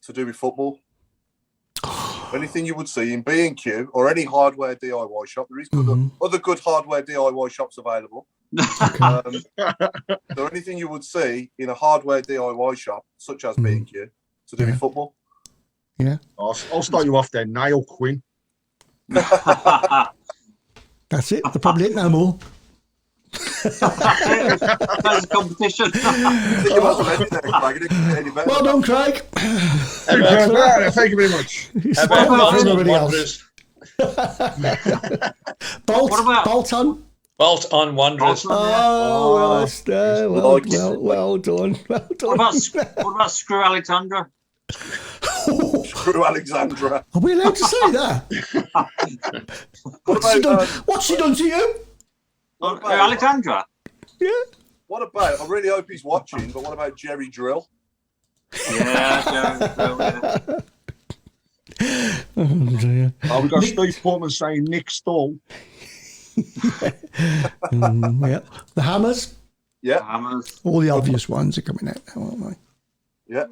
Speaker 3: to do with football? Anything you would see in B&Q or any hardware DIY shop? There is other good hardware DIY shops available. So anything you would see in a hardware DIY shop, such as B&Q, to do with football?
Speaker 2: Yeah.
Speaker 6: I'll start you off there. Nail Quinn.
Speaker 2: That's it. They're probably it no more.
Speaker 4: That's a competition.
Speaker 2: Well done, Craig.
Speaker 6: Thank you very much.
Speaker 2: Bolton.
Speaker 5: Bolton Wanderers.
Speaker 2: Well done. Well done.
Speaker 4: What about Screw Alexandra?
Speaker 3: Screw Alexandra.
Speaker 2: Are we allowed to say that? What's she done to you?
Speaker 4: Alexandra?
Speaker 2: Yeah.
Speaker 3: What about, I really hope he's watching, but what about Jerry Drill?
Speaker 4: Yeah, Jerry Drill, yeah.
Speaker 2: Oh, dear.
Speaker 6: We've got Steve Portman saying Nick Stall.
Speaker 2: Yeah. The Hammers.
Speaker 3: Yeah.
Speaker 4: Hammers.
Speaker 2: All the obvious ones are coming out now, aren't they?
Speaker 3: Yeah.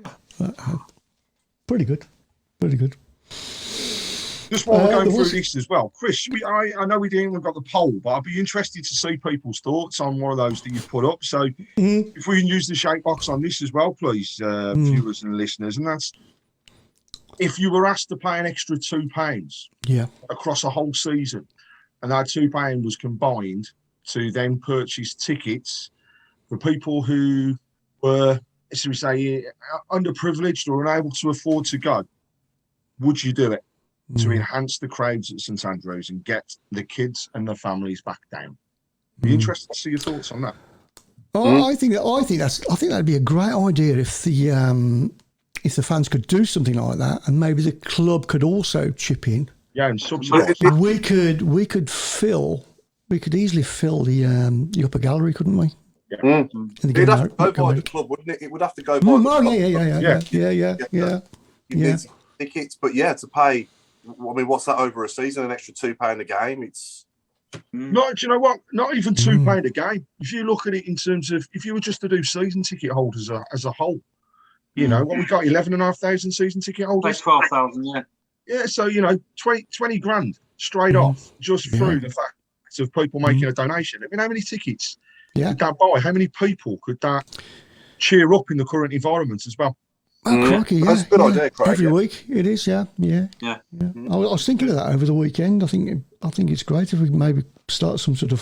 Speaker 2: Pretty good.
Speaker 6: Just while we're going through this as well, Chris, I know we didn't got the poll, but I'd be interested to see people's thoughts on one of those that you've put up. So if we can use the shake box on this as well, please, viewers and listeners, and that's if you were asked to pay an extra £2 across a whole season, and that £2 was combined to then purchase tickets for people who were, as we say, underprivileged or unable to afford to go, would you do it to enhance the crowds at St Andrews and get the kids and the families back down? Be interested to see your thoughts on that.
Speaker 2: Oh, I think that'd be a great idea if the fans could do something like that, and maybe the club could also chip in.
Speaker 6: Yeah, and subsidise.
Speaker 2: We could easily fill the upper gallery, couldn't we?
Speaker 3: Yeah. It'd have to go by the club, wouldn't it? It would have to go by the club.
Speaker 2: Yeah.
Speaker 3: You need tickets, but to pay. I mean, what's that over a season? An extra £2 a game? It's
Speaker 6: not. Do you know what? Not even £2 a game. If you look at it in terms of if you were just to do season ticket holders as a whole, you know what we got 11,500 season ticket holders.
Speaker 4: 12,000, yeah.
Speaker 6: Yeah, so 20 grand straight off just through the fact of people making a donation. I mean, how many tickets could that buy? How many people could that cheer up in the current environment as well?
Speaker 2: Oh, crikey,
Speaker 3: that's a good idea, Craig.
Speaker 2: Every week it is, yeah. I was thinking of that over the weekend. I think it's great if we maybe start some sort of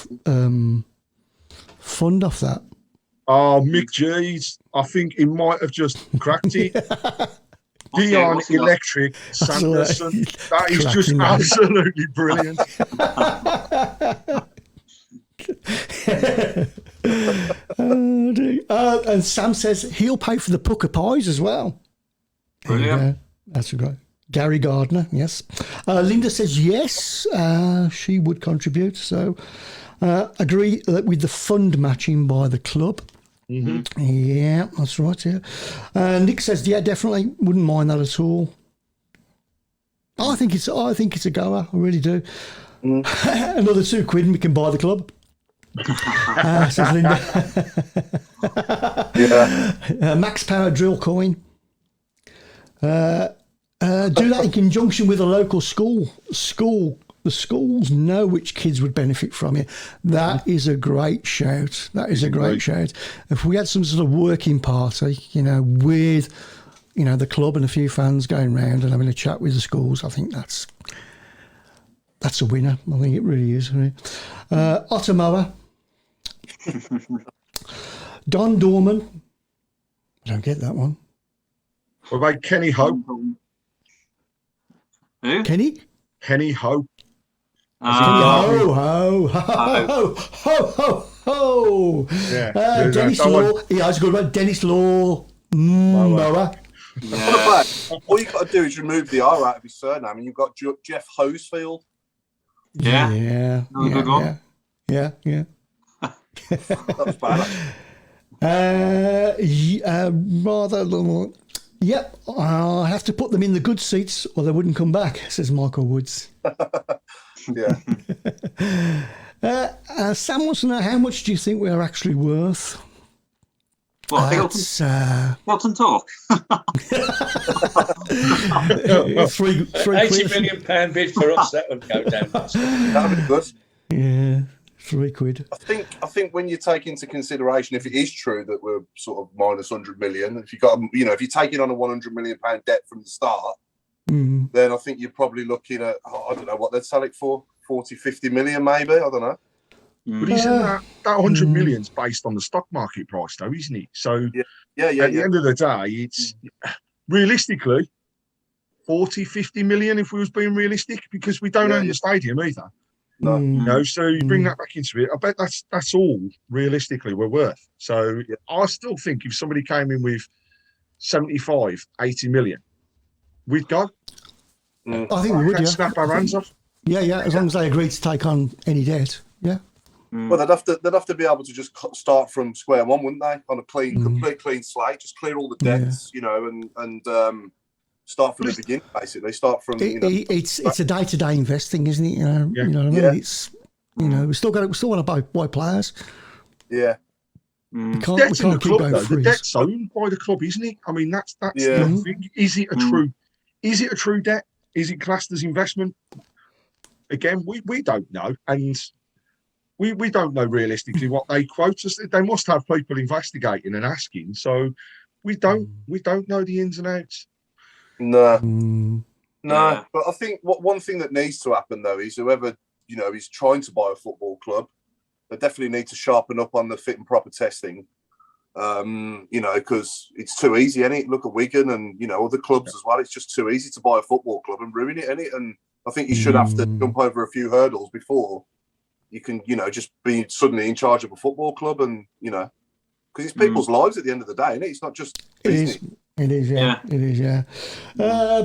Speaker 2: fund off that.
Speaker 6: Oh, Mick G's, I think he might have just cracked it. Dion Electric Sanderson. That is just absolutely brilliant.
Speaker 2: And Sam says he'll pay for the pucker pies as well.
Speaker 4: Brilliant.
Speaker 2: That's great. Gary Gardner, yes. Linda says yes, she would contribute. So agree with the fund matching by the club. Yeah, that's right. Yeah. Nick says definitely wouldn't mind that at all. I think it's a goer. I really do. Another £2 and we can buy the club. Says Linda. Max Power drill coin. Do that in conjunction with a local school. The schools know which kids would benefit from it. That is a great shout. If we had some sort of working party, with, the club and a few fans going round and having a chat with the schools, I think that's a winner. I think it really is. Ottomoa. Don Dorman. I don't get that one.
Speaker 6: What about Kenny Hope?
Speaker 4: Who?
Speaker 2: Kenny?
Speaker 6: Kenny Hope.
Speaker 2: Ho. Yeah. Dennis Law. Yeah, I was good about Dennis Law. Moa.
Speaker 4: Yeah.
Speaker 3: All you got to do is remove the R out of his surname, and you've got Jeff Hosefield.
Speaker 4: Yeah.
Speaker 2: Yeah.
Speaker 4: Another good one.
Speaker 2: Yeah.
Speaker 3: That was bad.
Speaker 2: Rather long. Yep, I have to put them in the good seats or they wouldn't come back, says Michael Woods.
Speaker 3: Yeah.
Speaker 2: Sam wants to know, how much do you think we are actually worth?
Speaker 4: What, Tilton Talk?
Speaker 2: three
Speaker 5: £80 million bid for us, that would go down.
Speaker 3: That would be good.
Speaker 2: Yeah, £3.
Speaker 3: I think when you take into consideration, if it is true that we're sort of minus 100 million, if you got, if you're taking on a 100 million pound debt from the start, then I think you're probably looking at, I don't know what they'd sell it for, 40, 50 million maybe. I don't know.
Speaker 6: But isn't that 100 million's based on the stock market price, though, isn't it? So at the end of the day, it's realistically 40, 50 million if we was being realistic, because we don't own the stadium either.
Speaker 3: No.
Speaker 6: So you bring that back into it. I bet that's all realistically we're worth. So I still think if somebody came in with 75, 80 million, we'd go.
Speaker 2: I think we would,
Speaker 6: snap our hands off.
Speaker 2: Yeah, as long as they agree to take on any debt. Yeah.
Speaker 3: Well, they'd have to be able to just start from square one, wouldn't they? On a complete clean slate, just clear all the debts, and start from the beginning. Basically, start from.
Speaker 2: It's a day-to-day investing, isn't it? You know what I mean? It's we still want to buy players.
Speaker 3: Yeah.
Speaker 2: We can't keep going
Speaker 6: though.
Speaker 2: freeze.
Speaker 6: The debt's owned by the club, isn't it? I mean, that's the thing. Is it a true? Is it a true debt? Is it classed as investment? Again, we don't know, and we don't know realistically what they quote us. They must have people investigating and asking. So we don't know the ins and outs.
Speaker 3: No. But I think one thing that needs to happen though is whoever is trying to buy a football club, they definitely need to sharpen up on the fit and proper testing. Because it's too easy, ain't it? Look at Wigan and other clubs as well. It's just too easy to buy a football club and ruin it, ain't it? And I think you should have to jump over a few hurdles before you can, just be suddenly in charge of a football club, and because it's people's lives at the end of the day, isn't it? It's not just business.
Speaker 2: It is, yeah. It is, yeah.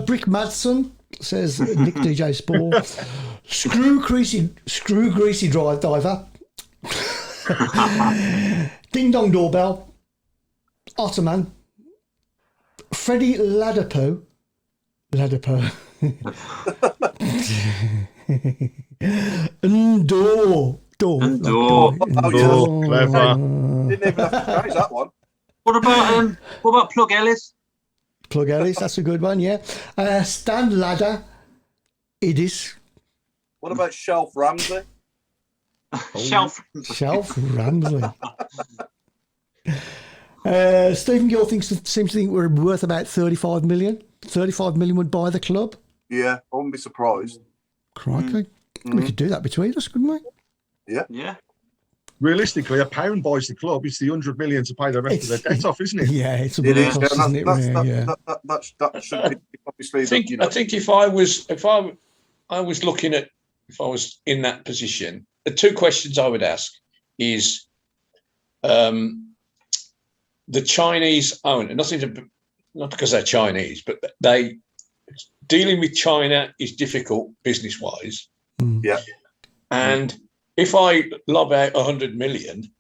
Speaker 2: Brick Madsen says Nick DJ Sport. Screw greasy drive diver. Ding dong doorbell. Ottoman. Freddie Ladapo. Door.
Speaker 6: Clever.
Speaker 3: Didn't even have to change that one.
Speaker 4: What about Plug Ellis?
Speaker 2: Plug Ellis, that's a good one, yeah. Stan Ladder. Idis.
Speaker 3: What about Shelf Ramsey?
Speaker 4: Shelf
Speaker 2: Ramsey. Stephen Gill seems to think we're worth about 35 million. 35 million would buy the club.
Speaker 3: Yeah, I wouldn't be surprised.
Speaker 2: Crikey. We could do that between us, couldn't we?
Speaker 3: Yeah.
Speaker 6: Realistically, £1 buys the club. It's the 100 million to pay the rest of their debt off, isn't it?
Speaker 2: Yeah, it's a bit cost, isn't it?
Speaker 3: That should be obviously.
Speaker 5: I think if I was looking at, if I was in that position, the two questions I would ask is the Chinese owner, not because they're Chinese, but dealing with China is difficult business wise.
Speaker 3: Yeah.
Speaker 5: And if I lob out 100 million,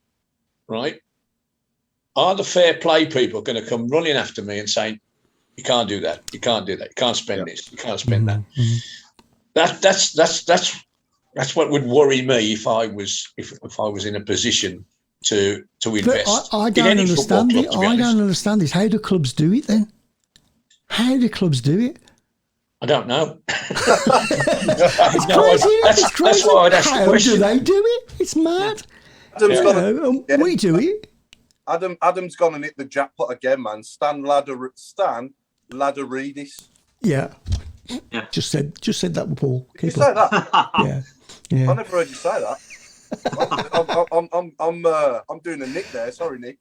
Speaker 5: right, are the fair play people going to come running after me and saying, you can't do that, you can't do that, you can't spend this, you can't spend that. That's what would worry me if I was in a position to invest.
Speaker 2: I don't understand it. I don't understand this. How do clubs do it then? How do clubs do it?
Speaker 5: I don't know.
Speaker 2: It's crazy. It's crazy.
Speaker 5: That's why I'd ask the question.
Speaker 2: How do they do it? It's mad. We do it.
Speaker 3: Adam's gone and hit the jackpot again, man. Stan Ladderidis.
Speaker 2: Yeah. Just said that, Paul.
Speaker 3: Did you say that?
Speaker 2: Yeah.
Speaker 3: I never heard you say that. I'm doing a Nick there. Sorry, Nick.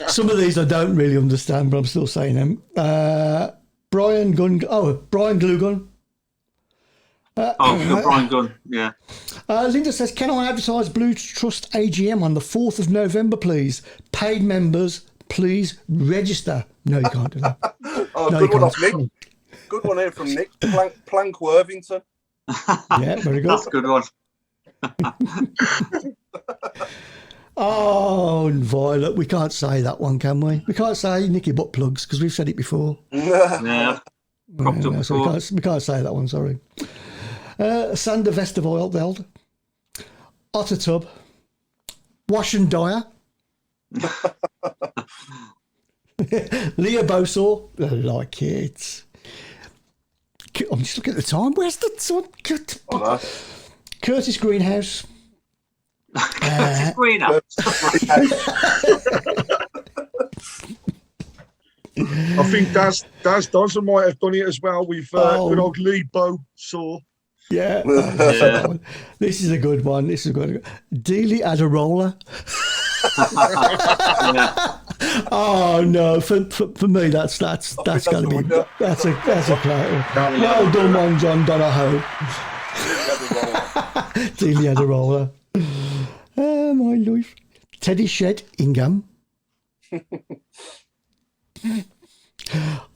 Speaker 2: Some of these I don't really understand, but I'm still saying them. Brian Glugun.
Speaker 4: Brian Gunn, yeah.
Speaker 2: Linda says, can I advertise Blue Trust AGM on the 4th of November, please? Paid members, please register. No, you can't do that.
Speaker 3: Oh,
Speaker 2: No,
Speaker 3: good
Speaker 2: you
Speaker 3: one off
Speaker 2: can't.
Speaker 3: Nick. Good one here from Nick. Plank Worthington.
Speaker 2: Yeah, very good.
Speaker 4: That's a good one.
Speaker 2: Oh, and Violet, we can't say that one, can we? We can't say Nicky butt plugs because we've said it before.
Speaker 4: Yeah. Cropped up
Speaker 2: So
Speaker 4: before.
Speaker 2: we can't say that one, sorry. Sander Vesterveld, Otter Tub, Wash and Dyer, Leah Bosaw, I like it. I'm just looking at the time. Where's the time? Curtis Greenhouse.
Speaker 4: Curtis Greenhouse.
Speaker 6: I think Daz Dodson might have done it as well with good old Lee Bosaw.
Speaker 2: Yeah.
Speaker 4: Yeah.
Speaker 2: This is a good one. Dealey Adarola.
Speaker 4: Yeah.
Speaker 2: Oh no! For me, that's got to be that's a classic. Well done, one John Donahoe. Dealey Adarola. Oh my life. Teddy Shed Ingham.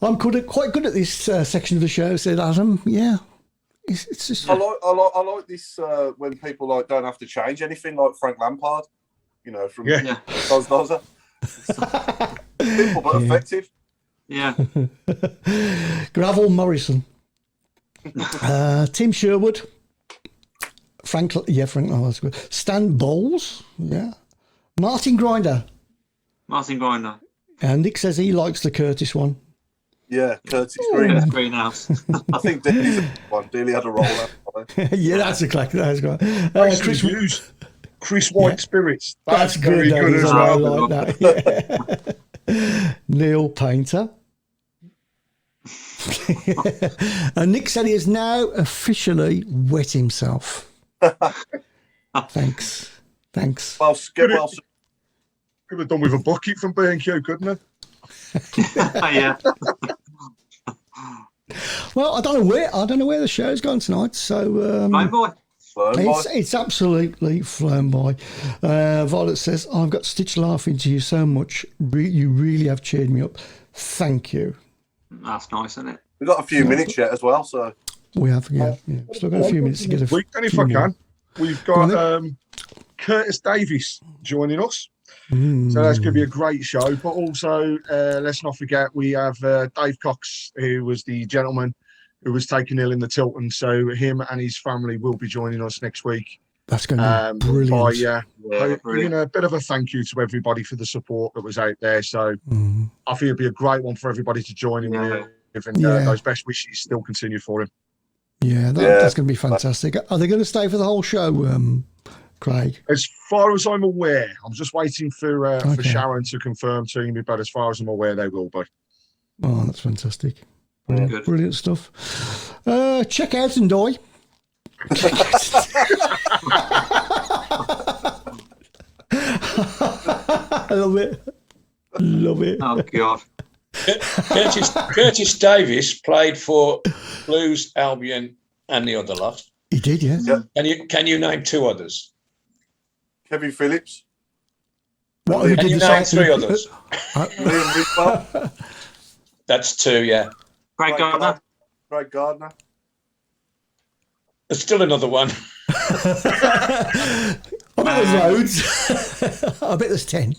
Speaker 2: I'm quite good at this section of the show, said Adam. Yeah. It's just...
Speaker 3: I like this when people like don't have to change anything, like Frank Lampard, you know, from Dozer. Simple but effective.
Speaker 4: Yeah.
Speaker 2: Gravel Morrison. Tim Sherwood. Frank. Oh, that's good. Stan Bowles. Yeah. Martin Grinder. And Nick says he likes the Curtis one.
Speaker 3: Yeah, Curtis
Speaker 4: Greenhouse.
Speaker 3: I think Dealey had a roller.
Speaker 2: Yeah, that's a classic. That's good.
Speaker 6: Chris White Spirits.
Speaker 2: That's
Speaker 6: very good as
Speaker 2: I
Speaker 6: well.
Speaker 2: like that. Yeah. Neil Painter. And Nick said he has now officially wet himself. Thanks.
Speaker 3: Well,
Speaker 6: could have done with a bucket from B&Q, couldn't it?
Speaker 4: Yeah.
Speaker 2: Well, I don't know where the show's gone tonight. So it's absolutely flown by. Violet says, "I've got stitched laughing to you so much. You really have cheered me up. Thank you."
Speaker 4: That's nice, isn't it?
Speaker 3: We've got a few minutes yet as well, so
Speaker 2: we have. Yeah. Still got a few minutes to get a.
Speaker 6: And if I can, we've got Curtis Davies joining us. So that's going to be a great show. But also, let's not forget, we have Dave Cox, who was the gentleman who was taken ill in the Tilton. So him and his family will be joining us next week.
Speaker 2: That's going to be brilliant.
Speaker 6: Giving a bit of a thank you to everybody for the support that was out there. So I think it'd be a great one for everybody to join in with. And those best wishes still continue for him.
Speaker 2: Yeah, that's going to be fantastic. Are they going to stay for the whole show, Craig?
Speaker 6: As far as I'm aware, I'm just waiting for Sharon to confirm to me, but as far as I'm aware, they will be.
Speaker 2: Oh, that's fantastic.
Speaker 4: Good.
Speaker 2: Brilliant stuff. Check out and die. I love it.
Speaker 4: Oh, God.
Speaker 5: Curtis Davies played for Blues, Albion, and the other lot.
Speaker 2: He did, yeah.
Speaker 5: Can you name two others?
Speaker 3: Kevin Phillips.
Speaker 2: What?
Speaker 5: Can you name three others?
Speaker 3: Liam Ridwell.
Speaker 5: That's two, yeah.
Speaker 4: Craig Gardner.
Speaker 3: Craig Gardner.
Speaker 5: There's still another one.
Speaker 2: I bet there's loads. I bet there's 10.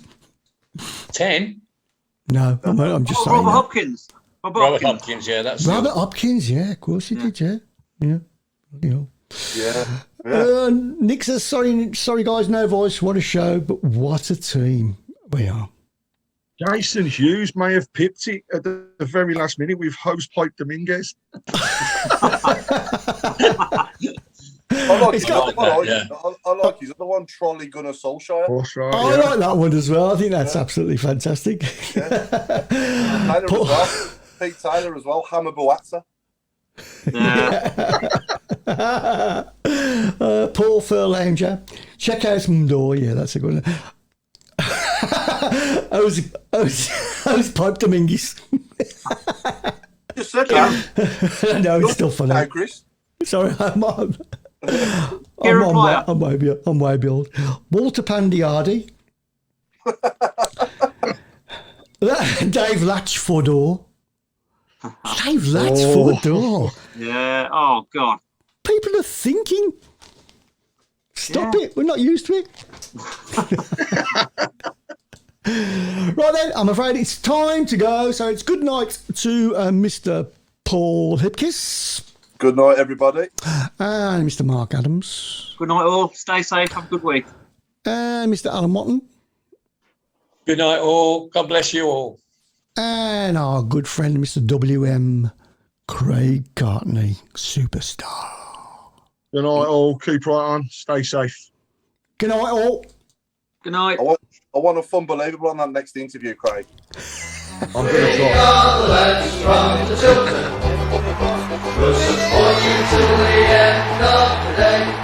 Speaker 5: 10?
Speaker 2: No, I'm just saying.
Speaker 4: Robert Hopkins.
Speaker 5: Robert Hopkins, yeah, that's
Speaker 2: Robert Hopkins, yeah, of course he did, yeah. You know.
Speaker 3: Yeah.
Speaker 2: Nick says, sorry guys, no voice. What a show, but what a team we are.
Speaker 6: Jason Hughes may have pipped it at the very last minute with Host Pipe Dominguez.
Speaker 3: I like his other one, Trolley Gunnar Solskjaer.
Speaker 2: I like that one as well. I think that's absolutely fantastic.
Speaker 3: Taylor as well. Pete Taylor as well. Hammer Boatza.
Speaker 2: Paul Furlanger. Check out Mdor. Yeah, that's a good one. I was Pipe Dominguez.
Speaker 3: Just said that.
Speaker 2: No, it's still funny.
Speaker 3: Hey, Chris.
Speaker 2: Sorry, I'm way beyond. Walter Pandiardi. Dave Latchford. Dave Latchford.
Speaker 4: Yeah. Oh God.
Speaker 2: People are thinking. Stop it. We're not used to it. Right then, I'm afraid it's time to go. So it's good night to Mr. Paul Hipkiss.
Speaker 3: Good night, everybody.
Speaker 2: And Mr. Mark Adams.
Speaker 4: Good night, all. Stay safe. Have a good week.
Speaker 2: And Mr. Alan Watton.
Speaker 5: Good night, all. God bless you all.
Speaker 2: And our good friend, Mr. W.M. Craig Courtney, superstar.
Speaker 6: Good night, all. Keep right on. Stay safe.
Speaker 2: Good night, all.
Speaker 4: Good night.
Speaker 3: I want a fun believable on that next interview, Craig.
Speaker 6: I'm going to
Speaker 1: We
Speaker 6: try.
Speaker 1: are the lads from the Tilton. We'll support you till the end of the day.